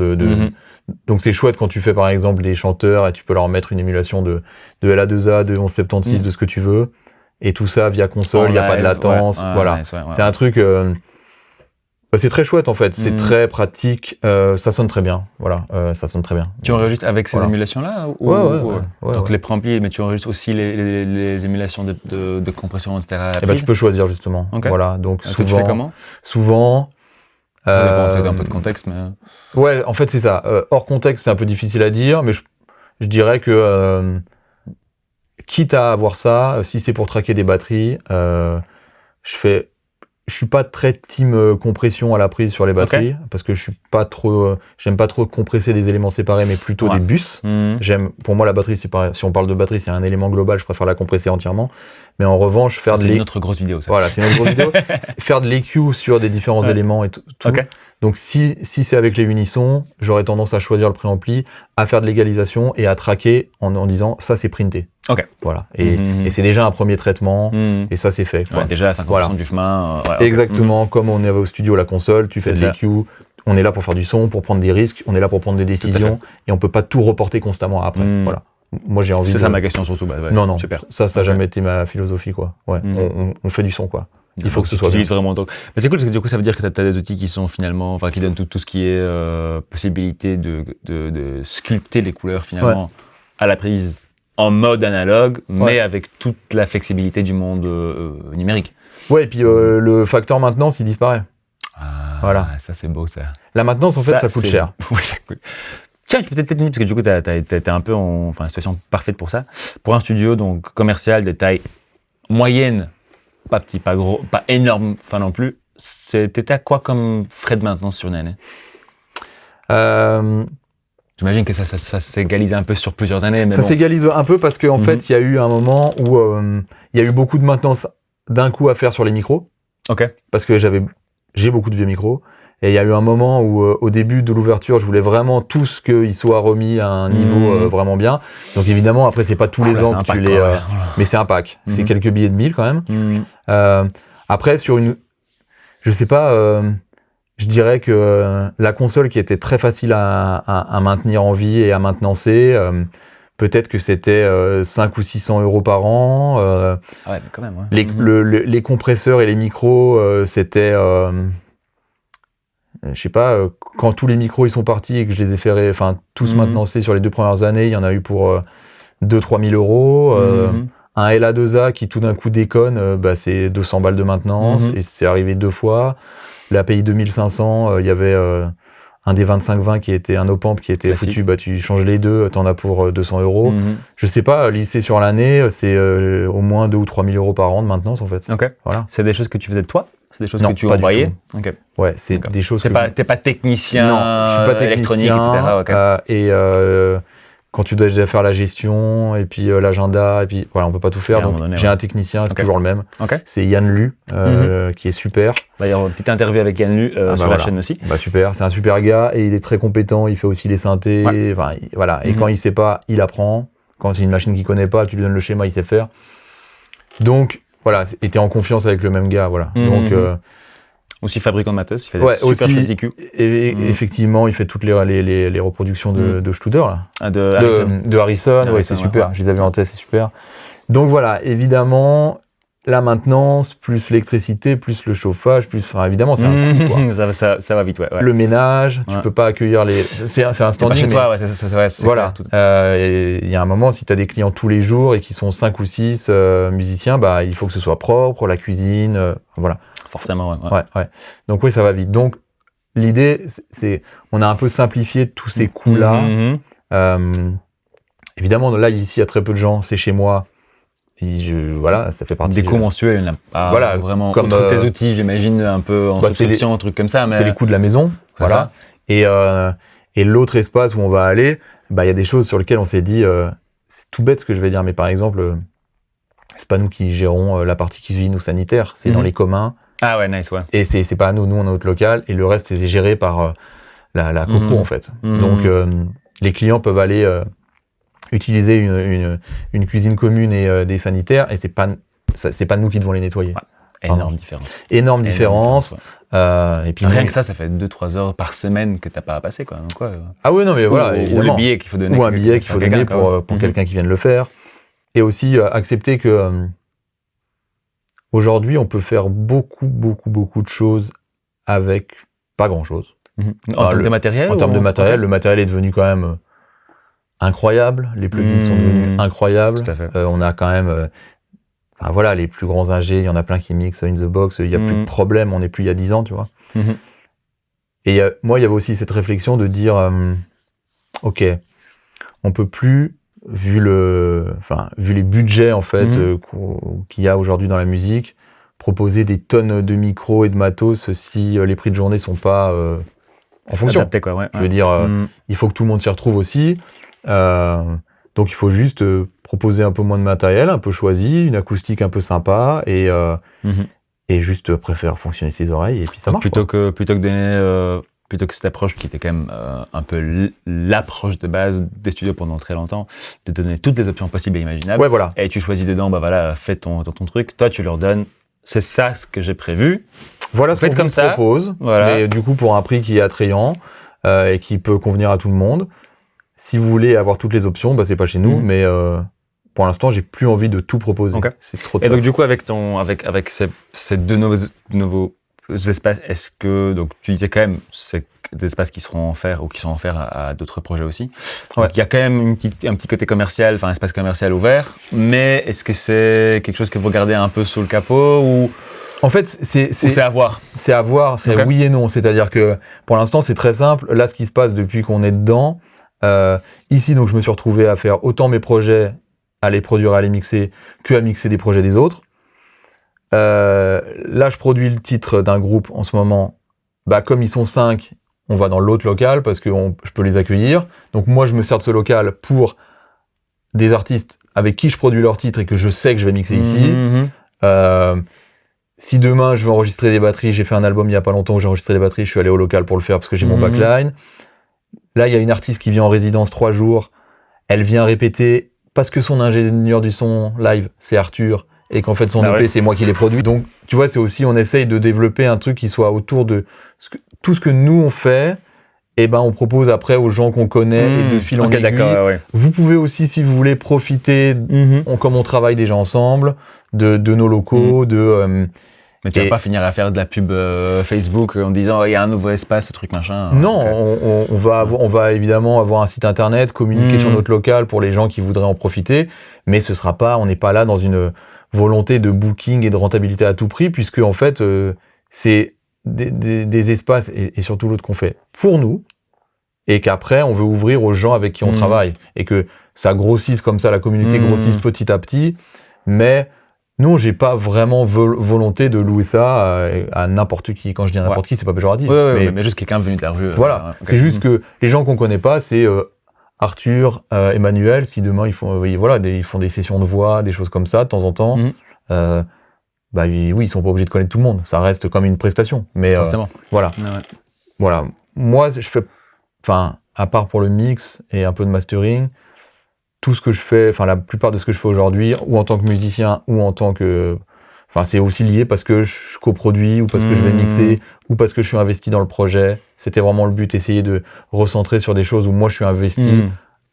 Donc c'est chouette quand tu fais par exemple des chanteurs et tu peux leur mettre une émulation de LA2A, de 1176, de ce que tu veux, et tout ça via console, il n'y a pas de latence, voilà. C'est un truc... c'est très chouette en fait, c'est très pratique, ça sonne très bien, voilà, ça sonne très bien. Tu enregistres avec ces émulations-là ouais, donc les préamplis, mais tu enregistres aussi les émulations de compression, etc. Et bah tu peux choisir justement, voilà, donc souvent... Tu fais comment? Souvent... Ça dépend peut-être un peu de contexte, mais... Ouais, en fait c'est ça, hors contexte c'est un peu difficile à dire, mais je dirais que quitte à avoir ça, si c'est pour traquer des batteries, je suis pas très team compression à la prise sur les batteries, parce que je suis pas trop, j'aime pas trop compresser des éléments séparés, mais plutôt des bus. Pour moi la batterie, c'est pareil. Si on parle de batterie, c'est un élément global, je préfère la compresser entièrement. Mais en revanche, c'est une autre grosse vidéo, ça. Voilà, c'est une autre grosse vidéo. Faire de l'EQ sur des différents éléments et tout. Donc si c'est avec les unissons, j'aurais tendance à choisir le préampli, à faire de l'égalisation et à traquer en disant ça c'est printé. Voilà. Et c'est déjà un premier traitement et ça c'est fait. Ouais, déjà à 50% du chemin. Exactement, comme on est au studio la console, tu fais de l'EQ, on est là pour faire du son, pour prendre des risques, on est là pour prendre des décisions et on peut pas tout reporter constamment après. Voilà. Moi j'ai envie C'est ça ma question surtout. Non, super. Ça a jamais été ma philosophie quoi. Ouais. On fait du son quoi. Il faut que ce soit bien. Vraiment. Mais c'est cool parce que du coup ça veut dire que tu as des outils qui sont finalement, enfin qui donnent tout ce qui est possibilité de sculpter les couleurs finalement à la prise en mode analogue, mais avec toute la flexibilité du monde numérique. Ouais, et puis le facteur maintenance il disparaît. Voilà. Ça c'est beau ça. La maintenance en fait ça coûte cher. Oui, ça coûte. Tiens, je peux peut-être parce que du coup t'es un peu en situation parfaite pour ça. Pour un studio donc commercial de taille moyenne, pas petit, pas gros, pas énorme, enfin non plus. T'étais à quoi comme frais de maintenance sur une année? J'imagine que ça s'égalise un peu sur plusieurs années. Mais ça s'égalise un peu parce qu'en fait, il y a eu un moment où il y a eu beaucoup de maintenance d'un coup à faire sur les micros. Parce que j'ai beaucoup de vieux micros. Et il y a eu un moment où, au début de l'ouverture, je voulais vraiment tous qu'ils soient remis à un niveau vraiment bien. Donc évidemment, après, c'est pas tous les ans que tu les... mais c'est un pack. C'est quelques billets de 1000 quand même. Après, sur une... Je sais pas... je dirais que la console qui était très facile à maintenir en vie et à maintenancer, peut-être que c'était 5 ou 600 € par an. Mais quand même, les compresseurs et les micros, c'était... je sais pas, quand tous les micros ils sont partis et que je les ai fait tous maintenancés sur les 2 premières années, il y en a eu pour 2-3 000 €. Un LA2A qui tout d'un coup déconne, c'est 200 balles de maintenance et c'est arrivé 2 fois. L'API 2500, il y avait un des 25-20 qui était un op-amp qui était Classique. foutu, bah tu changes les deux, t'en as pour 200 €. Je sais pas, lisser sur l'année, c'est au moins 2 ou 3 000 € par an de maintenance en fait. Ok. Voilà. C'est des choses que tu faisais de toi? C'est des choses Non, que tu pas du envoyais? Ok. Ouais, c'est D'accord. des choses T'es pas technicien, Non, je suis pas électronique, technicien. etc. Ok. Quand tu dois déjà faire la gestion et puis l'agenda et puis voilà, on peut pas tout Et à faire. un Donc moment donné, j'ai ouais. un technicien, c'est Ok. toujours le même. Ok. C'est Yann Lu, qui est super. D'ailleurs, une petite interview avec Yann Lu sur la voilà. chaîne aussi. Bah super, c'est un super gars et il est très compétent. Il fait aussi les synthés. Ouais. Enfin, voilà. Et Mhm. quand il sait pas, il apprend. Quand c'est une machine qu'il connaît pas, tu lui donnes le schéma, il sait faire. Donc voilà, et t'es en confiance avec le même gars, voilà. Mhm. Donc Aussi fabricant de matos, il fait ouais, des super aussi, chouettes IQ. effectivement, il fait toutes les reproductions de Studer là. De Harrison. De Harrison, ouais, Harrison, c'est super. ouais. Je les avais en test, c'est super. Donc voilà, évidemment, la maintenance, plus l'électricité, plus le chauffage, plus, enfin, évidemment, c'est un coût, quoi. Ça va vite, ouais. Le ménage, tu Ouais. peux pas accueillir les. C'est un T'es pas standing. chez mais toi, ouais, c'est voilà. clair, tout- Il y a un moment, si tu as des clients tous les jours et qui sont 5 ou 6 musiciens, bah, il faut que ce soit propre, la cuisine, voilà. Forcément, ouais. Ouais. Donc oui, ça va vite. Donc l'idée, c'est, on a un peu simplifié tous ces coûts-là. Évidemment, là, ici, il y a très peu de gens, c'est chez moi. Voilà, ça fait partie. Des coûts mensuels, il y en a pas Voilà, vraiment. comme, Outre tes outils, j'imagine, un peu en bah, c'est subscription, un truc comme ça. Mais... C'est les coûts de la maison, C'est voilà. Et l'autre espace où on va aller, bah, il y a des choses sur lesquelles on s'est dit, c'est tout bête ce que je vais dire, mais par exemple, c'est pas nous qui gérons la partie cuisine ou sanitaire, c'est dans les communs. Ah ouais, nice, ouais. Et c'est pas à nous, on a notre local, et le reste c'est géré par la copro en fait. Donc les clients peuvent aller utiliser une cuisine commune et des sanitaires, et c'est pas nous qui devons les nettoyer. Ouais. Énorme différence. Énorme différence. Ouais. Et puis Rien que ça fait 2-3 heures par semaine que t'as pas à passer, quoi. Donc, ouais. Ah oui, non, mais voilà, ou évidemment. le billet qu'il faut donner. Ou un billet qu'il faut donner pour quelqu'un qui vienne le faire. Et aussi accepter que aujourd'hui, on peut faire beaucoup de choses avec pas grand-chose. En termes de matériel? En termes de matériel, le matériel est devenu quand même incroyable. Les plugins sont devenus incroyables. Tout à fait. On a quand même... voilà, les plus grands ingés, il y en a plein qui mixent in the box. Il n'y a plus de problème, on n'est plus il y a 10 ans, tu vois. Et moi, il y avait aussi cette réflexion de dire, ok, on peut plus, vu les budgets en fait qu'il y a aujourd'hui dans la musique, proposer des tonnes de micros et de matos si les prix de journée sont pas en fonction. Adapté, quoi, ouais. Je veux dire, il faut que tout le monde s'y retrouve aussi. Donc il faut juste proposer un peu moins de matériel, un peu choisi, une acoustique un peu sympa et juste après faire fonctionner ses oreilles et puis ça marche. Plutôt que donner plutôt que cette approche qui était quand même un peu l'approche de base des studios pendant très longtemps, de donner toutes les options possibles et imaginables. Ouais, voilà. Et tu choisis dedans, bah voilà, fais ton truc. Toi, tu leur donnes, c'est ça ce que j'ai prévu. Voilà ce qu'on comme ça. propose, Voilà. mais du coup pour un prix qui est attrayant et qui peut convenir à tout le monde. Si vous voulez avoir toutes les options, bah c'est pas chez nous, mais pour l'instant, j'ai plus envie de tout proposer. Okay. C'est trop. Et donc du coup, avec ces deux nouveaux espaces, est-ce que donc tu disais quand même c'est des espaces qui seront offerts ou qui sont offerts à d'autres projets aussi. Ouais. Donc il y a quand même un petit côté commercial, enfin un espace commercial ouvert. Mais est-ce que c'est quelque chose que vous regardez un peu sous le capot ou en fait, c'est à voir. C'est à voir, c'est oui et non. C'est-à-dire que pour l'instant, c'est très simple. Là, ce qui se passe depuis qu'on est dedans, ici, donc je me suis retrouvé à faire autant mes projets, à les produire, à les mixer, que à mixer des projets des autres. Là, je produis le titre d'un groupe en ce moment. Bah, comme ils sont 5, on va dans l'autre local parce que je peux les accueillir. Donc moi, je me sers de ce local pour des artistes avec qui je produis leur titre et que je sais que je vais mixer ici. Si demain, je veux enregistrer des batteries, j'ai fait un album il y a pas longtemps où j'ai enregistré des batteries, je suis allé au local pour le faire parce que j'ai mon backline. Là, il y a une artiste qui vient en résidence 3 jours. Elle vient répéter parce que son ingénieur du son live, c'est Arthur. Et qu'en fait, son EP, c'est moi qui l'ai produit. Donc, tu vois, c'est aussi, on essaye de développer un truc qui soit autour de tout ce que nous, on fait. Et ben, on propose après aux gens qu'on connaît et de fil en aiguille. Ouais. Vous pouvez aussi, si vous voulez, profiter, comme on travaille déjà ensemble, de nos locaux, mais tu vas pas finir à faire de la pub Facebook en disant il y a un nouveau espace, ce truc machin. Non, on va évidemment avoir un site internet, communiquer sur notre local pour les gens qui voudraient en profiter, mais on n'est pas là dans une volonté de booking et de rentabilité à tout prix, puisque en fait c'est des espaces et surtout l'autre qu'on fait pour nous, et qu'après on veut ouvrir aux gens avec qui on travaille et que ça grossisse comme ça, la communauté grossisse petit à petit, mais nous, j'ai pas vraiment volonté de louer ça à n'importe qui. Quand je dis à n'importe qui, c'est pas péjoratif. Mais juste quelqu'un venu de la rue. Voilà, c'est juste que les gens qu'on connaît pas, c'est Arthur, Emmanuel, si demain ils font, ils font des sessions de voix, des choses comme ça, de temps en temps, ils sont pas obligés de connaître tout le monde. Ça reste comme une prestation. Mais voilà. Voilà. Moi, je fais, à part pour le mix et un peu de mastering, tout ce que je fais, la plupart de ce que je fais aujourd'hui, ou en tant que musicien, ou en tant que... c'est aussi lié parce que je coproduis, ou parce que je vais mixer, ou parce que je suis investi dans le projet. C'était vraiment le but, essayer de recentrer sur des choses où moi je suis investi.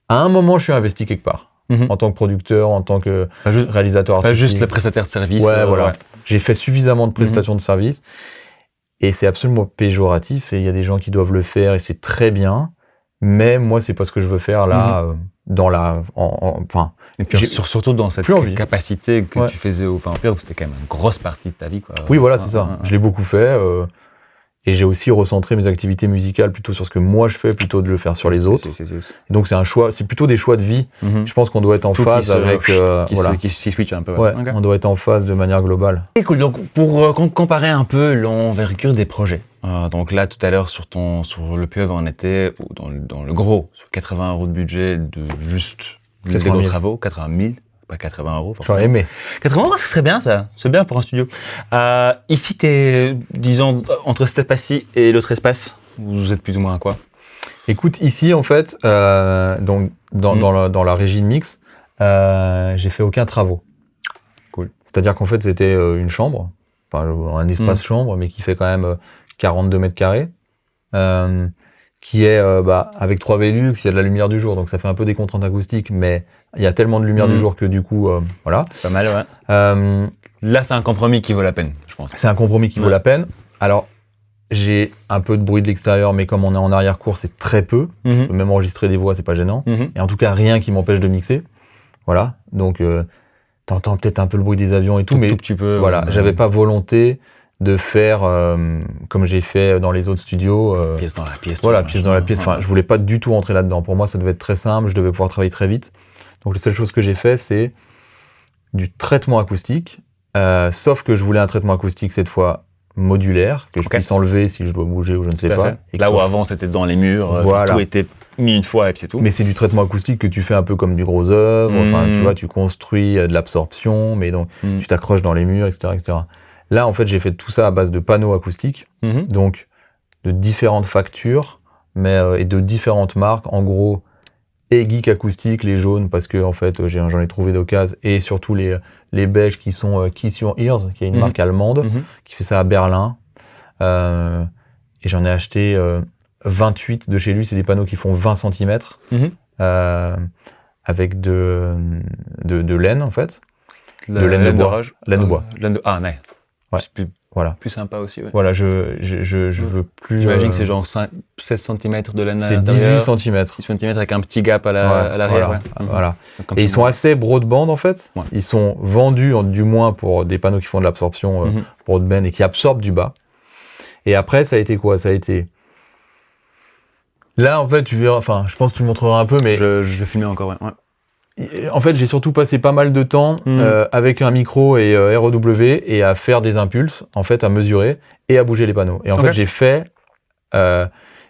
À un moment, je suis investi quelque part. En tant que producteur, en tant que réalisateur artistique. Pas juste le prestataire de service. Voilà. J'ai fait suffisamment de prestations de service. Et c'est absolument péjoratif, et il y a des gens qui doivent le faire, et c'est très bien. Mais moi, c'est pas ce que je veux faire là, dans la... Et puis surtout dans cette capacité que tu faisais au Vampire, où c'était quand même une grosse partie de ta vie, quoi. Oui, voilà, c'est ça. Je l'ai beaucoup fait. Et j'ai aussi recentré mes activités musicales plutôt sur ce que moi je fais, plutôt de le faire sur les autres. Donc c'est un choix, c'est plutôt des choix de vie. Je pense qu'on doit être en phase avec... qui s'y switch un peu. On doit être en phase de manière globale. Et cool, donc pour comparer un peu l'envergure des projets. Donc là, tout à l'heure, sur le PEV, on était dans le gros, sur 80 € de budget de juste des gros travaux, 80 000. Pas 80 €, forcément. J'aurais aimé. 80 €, ça serait bien, ça. C'est bien pour un studio. Ici, t'es, disons, entre cet espace-ci et l'autre espace, vous êtes plus ou moins à quoi? Écoute, ici, en fait, donc, dans la régie de mix, j'ai fait aucun travaux. Cool. C'est-à-dire qu'en fait, c'était une chambre, un espace chambre, mais qui fait quand même 42 mètres carrés, qui est avec 3 Velux, il y a de la lumière du jour, donc ça fait un peu des contraintes acoustiques, mais il y a tellement de lumière du jour que du coup, voilà. C'est pas mal, ouais. Là, c'est un compromis qui vaut la peine, je pense. C'est un compromis qui vaut la peine. Alors, j'ai un peu de bruit de l'extérieur, mais comme on est en arrière-cour, c'est très peu. Je peux même enregistrer des voix, c'est pas gênant. Et en tout cas, rien qui m'empêche de mixer. Voilà. Donc, t'entends peut-être un peu le bruit des avions et tout, mais tout petit peu, voilà, j'avais pas volonté de faire comme j'ai fait dans les autres studios. Pièce dans la pièce. Voilà, pièce dans la pièce. Je voulais pas du tout rentrer là-dedans. Pour moi, ça devait être très simple. Je devais pouvoir travailler très vite. Donc, les seules choses que j'ai fait, c'est du traitement acoustique. Sauf que je voulais un traitement acoustique cette fois modulaire, que je puisse enlever si je dois bouger ou je ne sais pas. Et là où avant, c'était dans les murs, tout était mis une fois et puis c'est tout. Mais c'est du traitement acoustique que tu fais un peu comme du gros œuvre. Tu vois, tu construis de l'absorption, mais donc tu t'accroches dans les murs, etc., etc. Là, en fait, j'ai fait tout ça à base de panneaux acoustiques, donc de différentes factures, et de différentes marques. En gros, et Geek Acoustique, les jaunes, parce que en fait, j'en ai trouvé d'occasion, et surtout les beiges qui sont Kiss Your Ears, qui est une marque allemande, qui fait ça à Berlin. Et j'en ai acheté 28 de chez lui, c'est des panneaux qui font 20 cm, avec de laine, en fait. De laine de bois. Laine de bois. Ah, ouais. Voilà. Plus sympa aussi, ouais. Voilà, je veux plus... J'imagine que c'est genre 16 cm de laine à c'est l'intérieur. 18 cm. 18 cm avec un petit gap à l'arrière. Voilà. Et ils sont assez broadband, en fait. Ouais. Ils sont vendus, du moins, pour des panneaux qui font de l'absorption broadband et qui absorbent du bas. Et après, ça a été quoi? Ça a été... Là, en fait, tu verras... je pense que tu me montreras un peu, mais... Je vais filmer encore, ouais. En fait, j'ai surtout passé pas mal de temps avec un micro et ROW et à faire des impulses, en fait, à mesurer et à bouger les panneaux. Et en fait,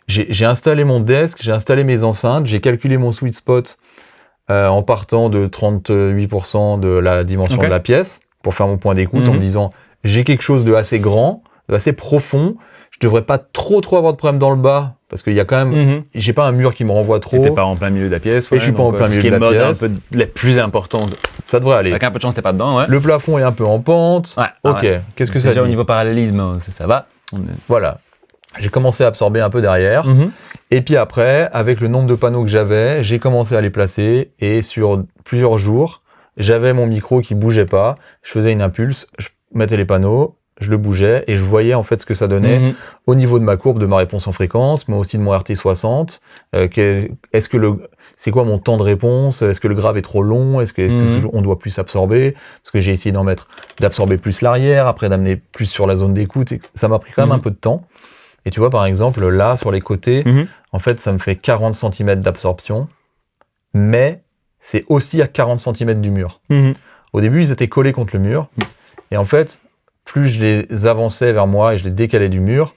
j'ai installé mon desk, j'ai installé mes enceintes, j'ai calculé mon sweet spot en partant de 38% de la dimension de la pièce pour faire mon point d'écoute en me disant j'ai quelque chose de assez grand, de assez profond. Je devrais pas trop avoir de problème dans le bas parce qu'il y a quand même, j'ai pas un mur qui me renvoie trop. T'es pas en plein milieu de la pièce. Et je suis pas en plein milieu de la pièce. Un peu les plus importants. Ça devrait aller. Avec un peu de chance, t'es pas dedans, ouais. Le plafond est un peu en pente. Ouais. Ok. Qu'est-ce que ça dit? Déjà au niveau parallélisme, ça va. Voilà. J'ai commencé à absorber un peu derrière. Et puis après, avec le nombre de panneaux que j'avais, j'ai commencé à les placer et sur plusieurs jours, j'avais mon micro qui bougeait pas. Je faisais une impulse, je mettais les panneaux, je le bougeais et je voyais en fait ce que ça donnait au niveau de ma courbe, de ma réponse en fréquence, mais aussi de mon RT60. C'est quoi mon temps de réponse? Est-ce que le grave est trop long? Est-ce que on doit plus absorber? Parce que j'ai essayé d'absorber plus l'arrière, après d'amener plus sur la zone d'écoute. Ça m'a pris quand même un peu de temps. Et tu vois, par exemple, là, sur les côtés, Mhm. en fait, ça me fait 40 cm d'absorption, mais c'est aussi à 40 cm du mur. Au début, ils étaient collés contre le mur, et en fait, plus je les avançais vers moi et je les décalais du mur,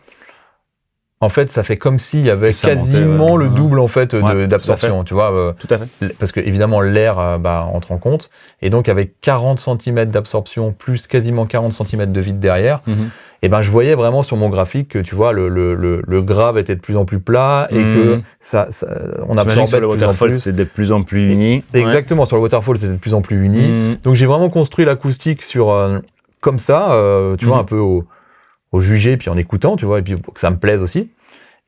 en fait, ça fait comme s'il y avait Plus ça montait, quasiment ouais. le double en fait Ouais, d'absorption, tu vois. Tout à fait. Parce que évidemment l'air entre en compte, et donc avec 40 cm d'absorption plus quasiment 40 cm de vide derrière, et ben je voyais vraiment sur mon graphique que tu vois le grave était de plus en plus plat et que on J'imagine que absorbait sur le de plus en waterfall, plus. c'était de plus en plus uni. Exactement, sur le waterfall c'était de plus en plus uni. Donc j'ai vraiment construit l'acoustique sur comme ça, tu vois, un peu au jugé puis en écoutant, tu vois, et puis pour que ça me plaise aussi.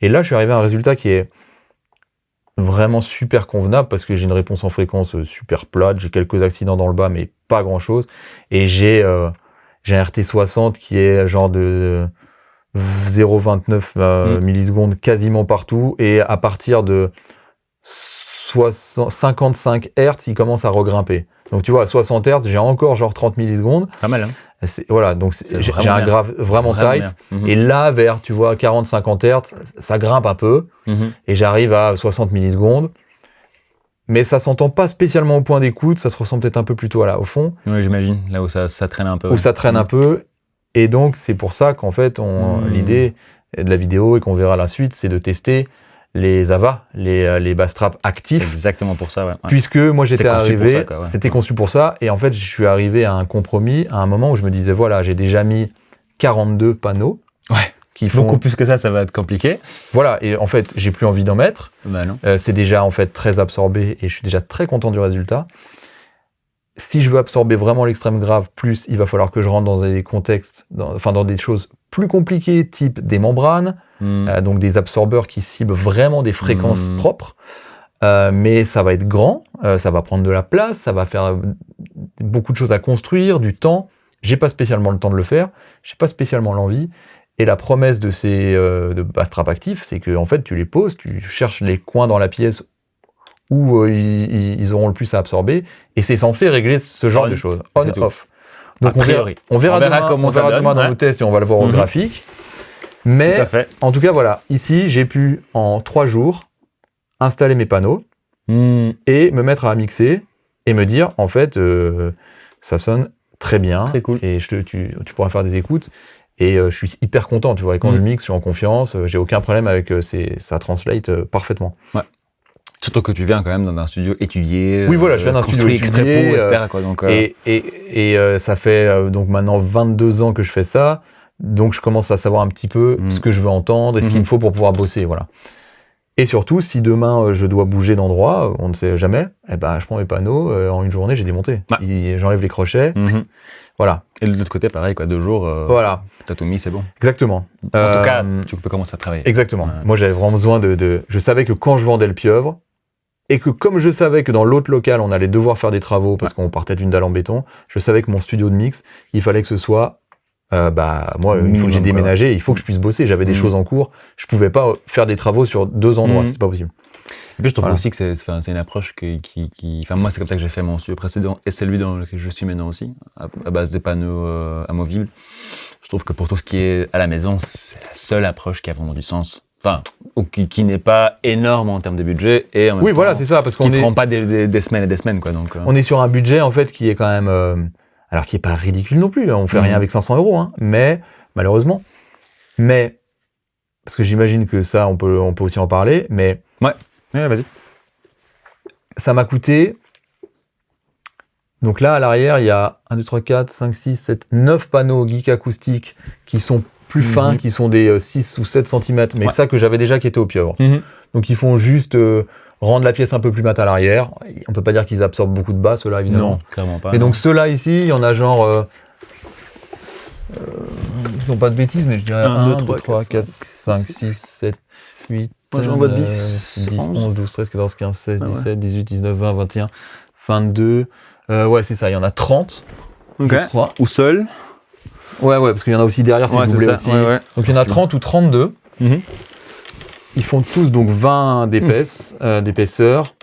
Et là je suis arrivé à un résultat qui est vraiment super convenable parce que j'ai une réponse en fréquence super plate, j'ai quelques accidents dans le bas mais pas grand chose, et j'ai un RT60 qui est genre de 0,29 millisecondes quasiment partout, et à partir de 55 Hz il commence à regrimper. Donc tu vois, à 60 Hz j'ai encore genre 30 millisecondes. Pas mal, hein. Voilà, donc j'ai vraiment un bien. grave vraiment tight. Bien. Et là, vers, tu vois, 40-50 Hz, ça grimpe un peu. Et j'arrive à 60 millisecondes. Mais ça s'entend pas spécialement au point d'écoute, ça se ressent peut-être un peu plus tôt au fond. Oui, j'imagine, là où ça traîne un peu. Où ça traîne un peu. Et donc, c'est pour ça qu'en fait, l'idée de la vidéo, et qu'on verra la suite, c'est de tester les AVA, les bass traps actifs. C'est exactement pour ça, ouais. Puisque moi, j'étais arrivé, c'était conçu pour ça, et en fait, je suis arrivé à un compromis à un moment où je me disais, voilà, j'ai déjà mis 42 panneaux. Ouais. Qui font... Beaucoup plus que ça va être compliqué. Voilà, et en fait, j'ai plus envie d'en mettre. Bah non. C'est déjà en fait très absorbé, et je suis déjà très content du résultat. Si je veux absorber vraiment l'extrême grave, plus il va falloir que je rentre dans des contextes, dans des choses plus compliquées, type des membranes, donc des absorbeurs qui ciblent vraiment des fréquences propres. Mais ça va être grand, ça va prendre de la place, ça va faire beaucoup de choses à construire, du temps. J'ai pas spécialement le temps de le faire, j'ai pas spécialement l'envie. Et la promesse de ces de bass trap actifs, c'est que en fait tu les poses, tu cherches les coins dans la pièce où ils auront le plus à absorber, et c'est censé régler ce genre de choses, on/off. Donc on verra demain dans nos tests, et on va le voir au graphique. Mais en tout cas voilà, ici j'ai pu en 3 jours installer mes panneaux et me mettre à mixer et me dire en fait ça sonne très bien, très cool. Et tu pourras faire des écoutes. Et je suis hyper content, tu vois. Et quand je mixe, je suis en confiance, j'ai aucun problème avec ça translate parfaitement. Ouais. Surtout que tu viens quand même d'un studio étudié. Oui, voilà, je viens d'un studio étudié, etc. Quoi, donc, et ça fait donc maintenant 22 ans que je fais ça, donc je commence à savoir un petit peu ce que je veux entendre et ce qu'il me faut pour pouvoir bosser, voilà. Et surtout, si demain je dois bouger d'endroit, on ne sait jamais, eh ben, je prends mes panneaux, en une journée, j'ai démonté. J'enlève les crochets. Voilà. Et de l'autre côté, pareil, quoi, 2 jours, voilà. T'as tout mis, c'est bon. Exactement. En tout cas, tu peux commencer à travailler. Exactement. Moi, j'avais vraiment besoin je savais que quand je vendais le pieuvre, et que comme je savais que dans l'autre local, on allait devoir faire des travaux parce qu'on partait d'une dalle en béton, je savais que mon studio de mix, il fallait que ce soit... moi, une fois que j'ai déménagé, il faut que je puisse bosser. J'avais des choses en cours. Je pouvais pas faire des travaux sur 2 endroits. C'était pas possible. Et puis, je trouve aussi que c'est une approche Enfin, moi, c'est comme ça que j'ai fait mon studio précédent, et celui dans lequel je suis maintenant aussi, à base des panneaux amovibles. Je trouve que pour tout ce qui est à la maison, c'est la seule approche qui a vraiment du sens. Enfin, ou qui n'est pas énorme en termes de budget, et en même temps, voilà, c'est ça, parce qu'on qui ne prend pas des semaines et des semaines, quoi. Donc, on est sur un budget, en fait, qui est quand même... alors, qui est pas ridicule non plus. On fait rien avec 500 €, hein, mais, malheureusement. Mais, parce que j'imagine que ça, on peut aussi en parler, mais... Ouais, vas-y. Ça m'a coûté... Donc là, à l'arrière, il y a 1, 2, 3, 4, 5, 6, 7, 9 panneaux geek acoustiques qui sont plus fins, qui sont des 6 ou 7 cm, mais ça que j'avais déjà qui était au pieuvre. Donc ils font juste rendre la pièce un peu plus mat à l'arrière. On peut pas dire qu'ils absorbent beaucoup de bas, ceux-là, évidemment. Non, clairement pas. Mais donc ceux-là ici, il y en a genre... ils sont pas de bêtises, mais je dirais 1, 2, 3, 4, 5, 6, 7, 8... Moi j'en vois 10, 11, 12, 13, 14, 15, 16, 17, 18, 19, 20, 21, 22... ouais, c'est ça, il y en a 30, je crois. Ou seul. Ouais, parce qu'il y en a aussi derrière, c'est doublé aussi. Donc il y en a 30 ou 32. Ils font tous donc 20 d'épaisseur.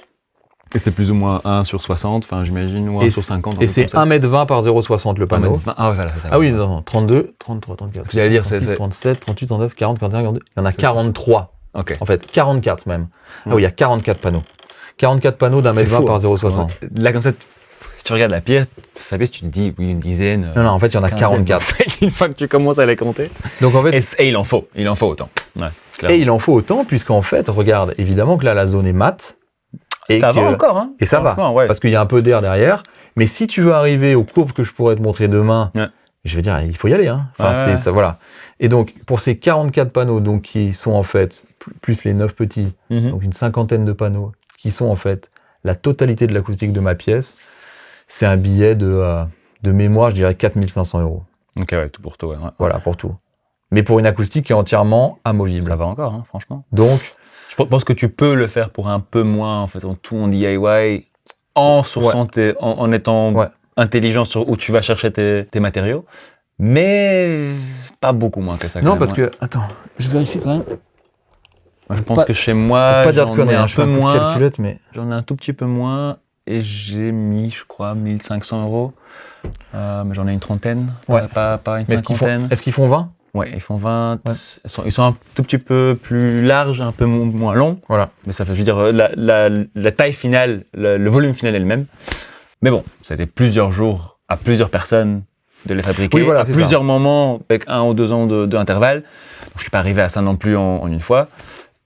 Et c'est plus ou moins 1 sur 60, enfin j'imagine, ou 1 sur 50. Et c'est 1m20 par 0,60 le panneau. 1m20. Ah ouais, voilà, c'est ça. Ah oui, non, 32, 33, 34, J'allais dire, 36, c'est- 37, 38, 39, 40, 41, 42. Il y en a C'est ça. 43. Ok. En fait, 44 même. Ah Ouais. oui, il y a 44 panneaux. 44 panneaux d'un mètre 20 par 0,60. Là, comme ça, tu regardes la pierre, Fabrice, tu te dis, oui, une dizaine. Non, non, en fait, il y en a quinzaine. 44. En fait, une fois que tu commences à les compter. Donc en fait, Et il en faut autant. Ouais, clairement. et il en faut autant, puisqu'en fait, regarde, évidemment que là, la zone est mate. Et ça que- va encore, hein. Et ça va, Franchement, ouais. parce qu'il y a un peu d'air derrière. Mais si tu veux arriver aux courbes que je pourrais te montrer demain, Ouais. je veux dire, il faut y aller. Hein. Enfin, Ouais, c'est ouais. ça, voilà. Et donc, pour ces 44 panneaux, donc qui sont en fait, plus les 9 petits, Mhm. donc une cinquantaine de panneaux, qui sont en fait la totalité de l'acoustique de ma pièce, c'est un billet de mémoire, je dirais 4500 €. Ok, ouais, tout pour tout, ouais. Voilà, pour tout. Mais pour une acoustique qui est entièrement amovible. Ça va encore, hein, franchement. Donc, Je pense que tu peux le faire pour un peu moins, en faisant tout en DIY, en sourçant en étant Ouais. intelligent sur où tu vas chercher tes matériaux, mais pas beaucoup moins que ça. quand non, même, parce ouais. que, attends, je vérifie quand même. Je pense pas- que chez moi, Pas dire de j'en ai conneries, un hein, je fais peu un coup de moins. calculette, mais. J'en ai un tout petit peu moins et j'ai mis, je crois, 1500 €. Mais j'en ai une trentaine, Ouais. pas une Mais cinquantaine. est-ce qu'ils font 20? Ouais, ils font 20. Ouais. Ils sont un tout petit peu plus larges, un peu moins longs. Voilà. Mais ça fait, je veux dire, la taille finale, le volume final est le même. Mais bon, ça a été plusieurs jours à plusieurs personnes de les fabriquer, Oui, voilà, à c'est plusieurs moments, avec 1 ou 2 ans d'intervalle. Donc, je suis pas arrivé à ça non plus en une fois.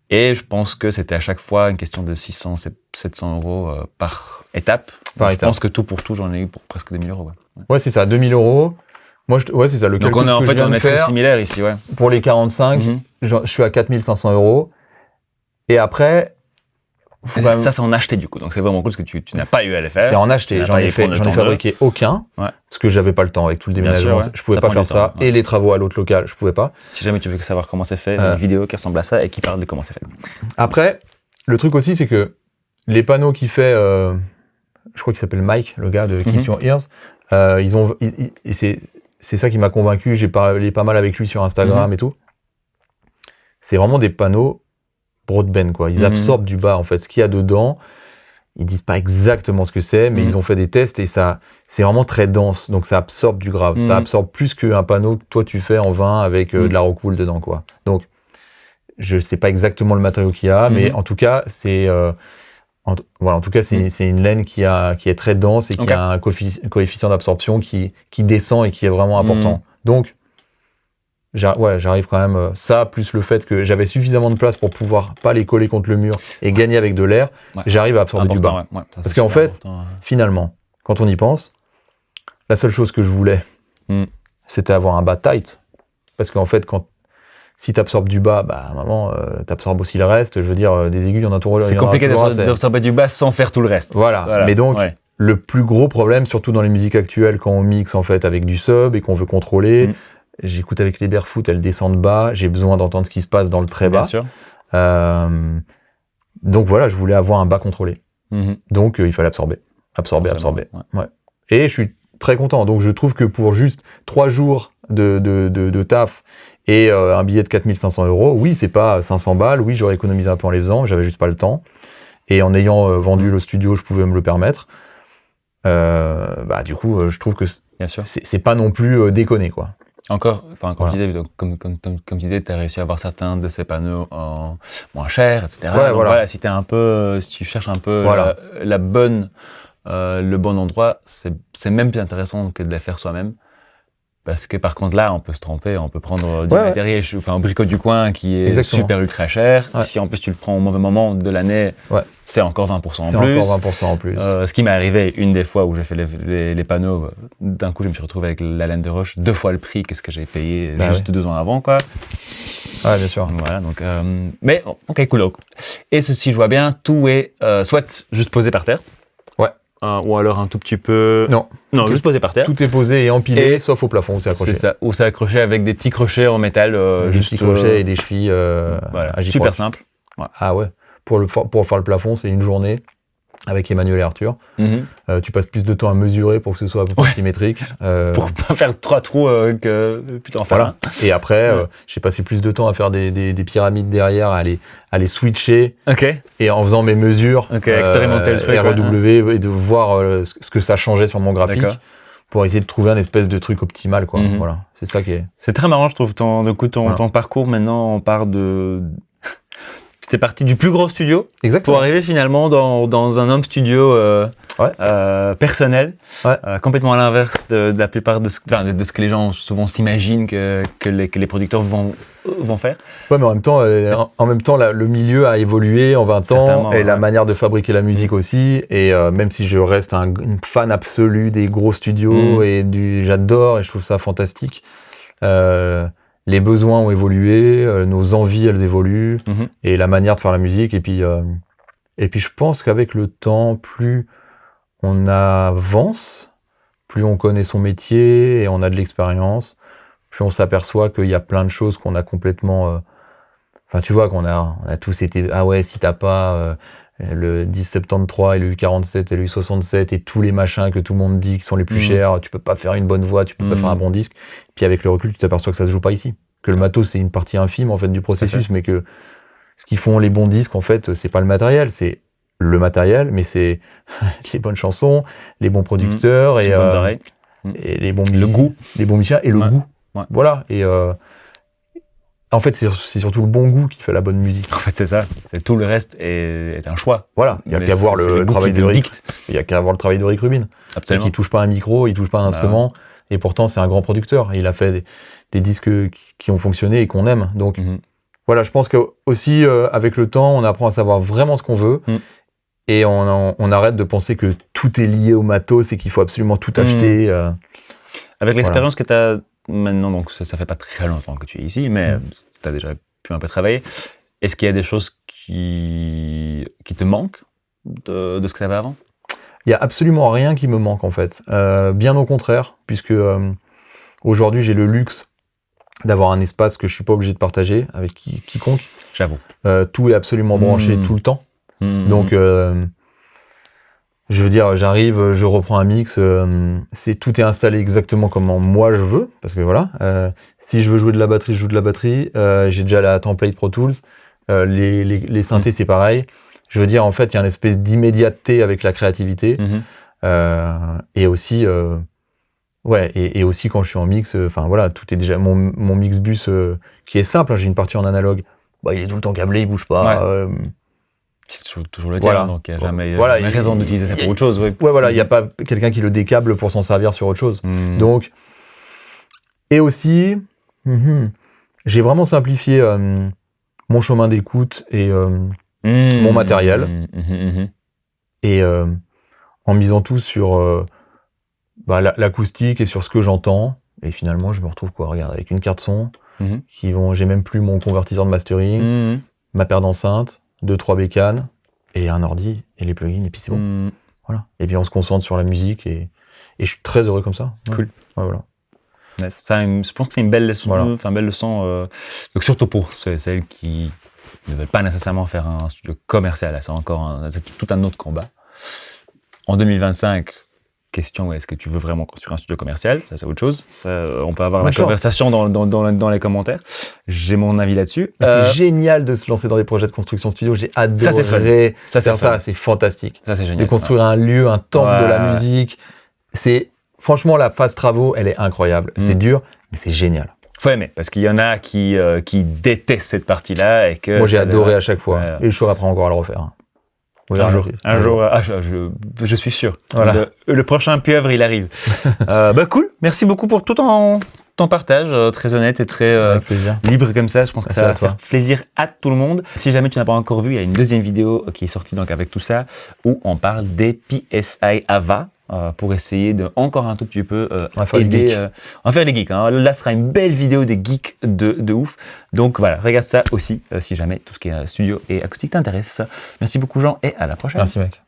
Et je pense que c'était à chaque fois une question de 600, 700 € par étape. Par Donc, étape. Je pense que tout pour tout, j'en ai eu pour presque 2000 €. Ouais. Ouais, c'est ça, 2000 €. Moi, ouais, c'est ça, le Donc calcul on est en que je fait, viens on de est très faire, similaires ici, ouais. pour les 45, Mhm. je suis à 4500 €. Et après, faut quand même- Ça, c'est en acheté du coup. Donc c'est vraiment cool parce que tu n'as pas eu à les faire. c'est en Tu acheté. n'as J'en pas ai eu pour j'en ai temps fabriqué aucun, Ouais. parce que j'avais pas le temps avec tout le Bien déménagement. sûr, ouais. Je pouvais Ça pas prend faire du ça. temps, ouais. Et les travaux à l'autre local, je pouvais pas. Si jamais tu veux savoir comment c'est fait, j'ai une vidéo qui ressemble à ça et qui parle de comment c'est fait. Après, le truc aussi, c'est que les panneaux qu'il fait, je crois qu'il s'appelle Mike, le gars de Kiss Your Ears, et c'est ça qui m'a convaincu. J'ai parlé pas mal avec lui sur Instagram et tout. C'est vraiment des panneaux broadband, quoi. Ils absorbent du bas, en fait. Ce qu'il y a dedans, ils disent pas exactement ce que c'est, mais ils ont fait des tests et ça, c'est vraiment très dense. Donc ça absorbe du grave. Ça absorbe plus qu'un panneau que toi tu fais en 20 avec de la Rockwool dedans, quoi. Donc, je sais pas exactement le matériau qu'il y a, mais en tout cas, c'est voilà, en tout cas, c'est une laine qui est très dense et qui a un coefficient d'absorption qui descend et qui est vraiment important. Donc, j'arrive quand même, ça, plus le fait que j'avais suffisamment de place pour pouvoir pas les coller contre le mur et gagner avec de l'air, j'arrive à absorber du bas. Ouais, ça, Parce qu'en fait, finalement, quand on y pense, la seule chose que je voulais, c'était avoir un bas tight. Parce qu'en fait, si tu absorbes du bas, bah, à un moment, tu absorbes aussi le reste. Je veux dire, des aiguilles, il y en a toujours. C'est compliqué d'absorber du bas sans faire tout le reste. Voilà. Mais donc, le plus gros problème, surtout dans les musiques actuelles, quand on mixe en fait avec du sub et qu'on veut contrôler, j'écoute avec les Barefoot, elles descendent bas, j'ai besoin d'entendre ce qui se passe dans le très bas. Bien sûr. Donc voilà, je voulais avoir un bas contrôlé. Donc il fallait absorber. Ouais. Et je suis très content. Donc je trouve que pour juste 3 jours de taf et un billet de 4500 €, oui, c'est pas 500 balles, oui, j'aurais économisé un peu en les faisant, j'avais juste pas le temps. Et en ayant vendu le studio, je pouvais me le permettre. Du coup, je trouve que c'est pas non plus déconné, quoi. Encore, enfin, comme je disais, donc, comme tu disais, tu as réussi à avoir certains de ces panneaux en moins chers, etc. Ouais, donc, voilà. Si tu cherches un peu le bon endroit, c'est même plus intéressant que de les faire soi-même. Parce que par contre là, on peut se tromper, on peut prendre du matériel, enfin un bricot du coin qui est super ultra cher. Ouais. Si en plus tu le prends au mauvais moment de l'année, c'est encore 20% en plus. C'est encore 20% en plus. Ce qui m'est arrivé une des fois où j'ai fait les panneaux, d'un coup je me suis retrouvé avec la laine de roche 2 fois le prix que ce que j'ai payé juste 2 ans avant, quoi. Ouais, bien sûr. Voilà, donc, mais ok, cool. Et ceci, je vois bien, tout est soit juste posé par terre. Ou alors un tout petit peu... Non, juste posé par terre. Tout est posé et empilé, sauf au plafond où c'est accroché. C'est ça, où c'est accroché avec des petits crochets en métal. Des petits crochets et des chevilles voilà, super simple. Ouais. Ah ouais, pour faire le plafond, c'est une journée. avec Emmanuel et Arthur. Mhm. Tu passes plus de temps à mesurer pour que ce soit à peu près symétrique. Pour pas faire 3 trous que putain, enfin. Voilà. Et après, j'ai passé plus de temps à faire des pyramides derrière, à les switcher. Ok. Et en faisant mes mesures, Expérimenter le truc. REW, et de voir ce que ça changeait sur mon graphique D'accord. pour essayer de trouver un espèce de truc optimal, quoi. Mhm. Voilà. C'est ça qui est. C'est très marrant, je trouve, ton Voilà. parcours. Maintenant, on part de... Tu es parti du plus gros studio Exactement. pour arriver finalement dans un home studio personnel, Ouais. complètement à l'inverse de la plupart de ce que les gens souvent s'imaginent que les producteurs vont faire. Ouais, mais en même temps, le milieu a évolué en 20 Certainement, ans, et la ouais. manière de fabriquer la musique aussi. Et même si je reste une fan absolue des gros studios j'adore et je trouve ça fantastique. Les besoins ont évolué, nos envies elles évoluent, Mhm. et la manière de faire la musique. Et puis je pense qu'avec le temps, plus on avance, plus on connaît son métier et on a de l'expérience, plus on s'aperçoit qu'il y a plein de choses qu'on a complètement... Enfin, tu vois, on a tous été... Ah ouais, si t'as pas le 1073 et le U47 et le U67 et tous les machins que tout le monde dit qui sont les plus chers, tu peux pas faire une bonne voix, tu peux pas faire un bon disque. Puis avec le recul, tu t'aperçois que ça se joue pas ici. Que le matos, c'est une partie infime, en fait, du processus, mais que ce qui font les bons disques, en fait, c'est pas le matériel, c'est le matériel, mais c'est les bonnes chansons, les bons producteurs Les bonnes oreilles. et les bons Le goût. les bons musiciens et le goût. Ouais. Voilà. Et en fait, c'est surtout le bon goût qui fait la bonne musique. En fait, c'est ça. C'est tout le reste est un choix. Voilà. Il y a Mais qu'à voir c'est le goût travail qui de le Rick. dicte. Il y a qu'à voir le travail de Rick Rubin. Absolument. Il touche pas un micro, il touche pas un instrument, et pourtant c'est un grand producteur. Il a fait des disques qui ont fonctionné et qu'on aime. Donc voilà, je pense que aussi avec le temps, on apprend à savoir vraiment ce qu'on veut. Et on arrête de penser que tout est lié au matos et qu'il faut absolument tout acheter. Avec l'expérience que tu as maintenant, donc ça fait pas très longtemps que tu es ici, mais tu as déjà pu un peu travailler. Est-ce qu'il y a des choses qui te manquent de ce que tu avais avant? Il y a absolument rien qui me manque en fait. Bien au contraire, puisque aujourd'hui j'ai le luxe d'avoir un espace que je suis pas obligé de partager avec quiconque. J'avoue. Tout est absolument branché tout le temps. Donc, je veux dire, j'arrive, je reprends un mix, tout est installé exactement comme moi je veux, parce que voilà, si je veux jouer de la batterie, je joue de la batterie, j'ai déjà la template Pro Tools, les synthés c'est pareil. Je veux dire, en fait, il y a une espèce d'immédiateté avec la créativité, et aussi, et aussi quand je suis en mix, enfin voilà, tout est déjà, mon mix bus qui est simple, hein, j'ai une partie en analogue, bah, il est tout le temps câblé, il bouge pas. C'est toujours le tien, donc il n'y a jamais raison d'utiliser ça pour autre chose. Ouais, voilà, il n'y a pas quelqu'un qui le décable pour s'en servir sur autre chose. Donc, et aussi, j'ai vraiment simplifié mon chemin d'écoute et mon matériel. Et en misant tout sur l'acoustique et sur ce que j'entends. Et finalement, je me retrouve regarde, avec une carte son, j'ai même plus mon convertisseur de mastering, ma paire d'enceintes, 2-3 bécanes et un ordi et les plugins, et puis c'est bon. Voilà. Et puis on se concentre sur la musique et je suis très heureux comme ça. Cool. Ouais, voilà. Nice. Je pense que c'est une belle leçon. Voilà. Belle leçon. Donc surtout pour celles qui ne veulent pas nécessairement faire un studio commercial, c'est tout un autre combat. En 2025, question, est-ce que tu veux vraiment construire un studio commercial? Ça, c'est autre chose. Ça, on peut avoir la conversation dans les commentaires. J'ai mon avis là-dessus. C'est génial de se lancer dans des projets de construction studio. J'ai adoré faire ça. C'est fantastique. Ça, c'est génial. De construire un lieu, un temple de la musique. Franchement, la phase travaux, elle est incroyable. C'est dur, mais c'est génial. Faut aimer, parce qu'il y en a qui détestent cette partie-là. Moi, j'ai adoré à chaque fois. Et je serai prêt encore à le refaire. Un jour, je suis sûr. Voilà. Le prochain pieuvre, il arrive. Cool. Merci beaucoup pour tout ton partage, très honnête et très libre comme ça. Je pense que ça va faire plaisir à tout le monde. Si jamais tu n'as pas encore vu, il y a une deuxième vidéo qui est sortie donc avec tout ça, où on parle des PSI AVA. Pour essayer de encore un tout petit peu aider à faire les geeks. Là, ce sera une belle vidéo des geeks de ouf. Donc voilà, regarde ça aussi si jamais tout ce qui est studio et acoustique t'intéresse. Merci beaucoup Jean et à la prochaine. Merci mec.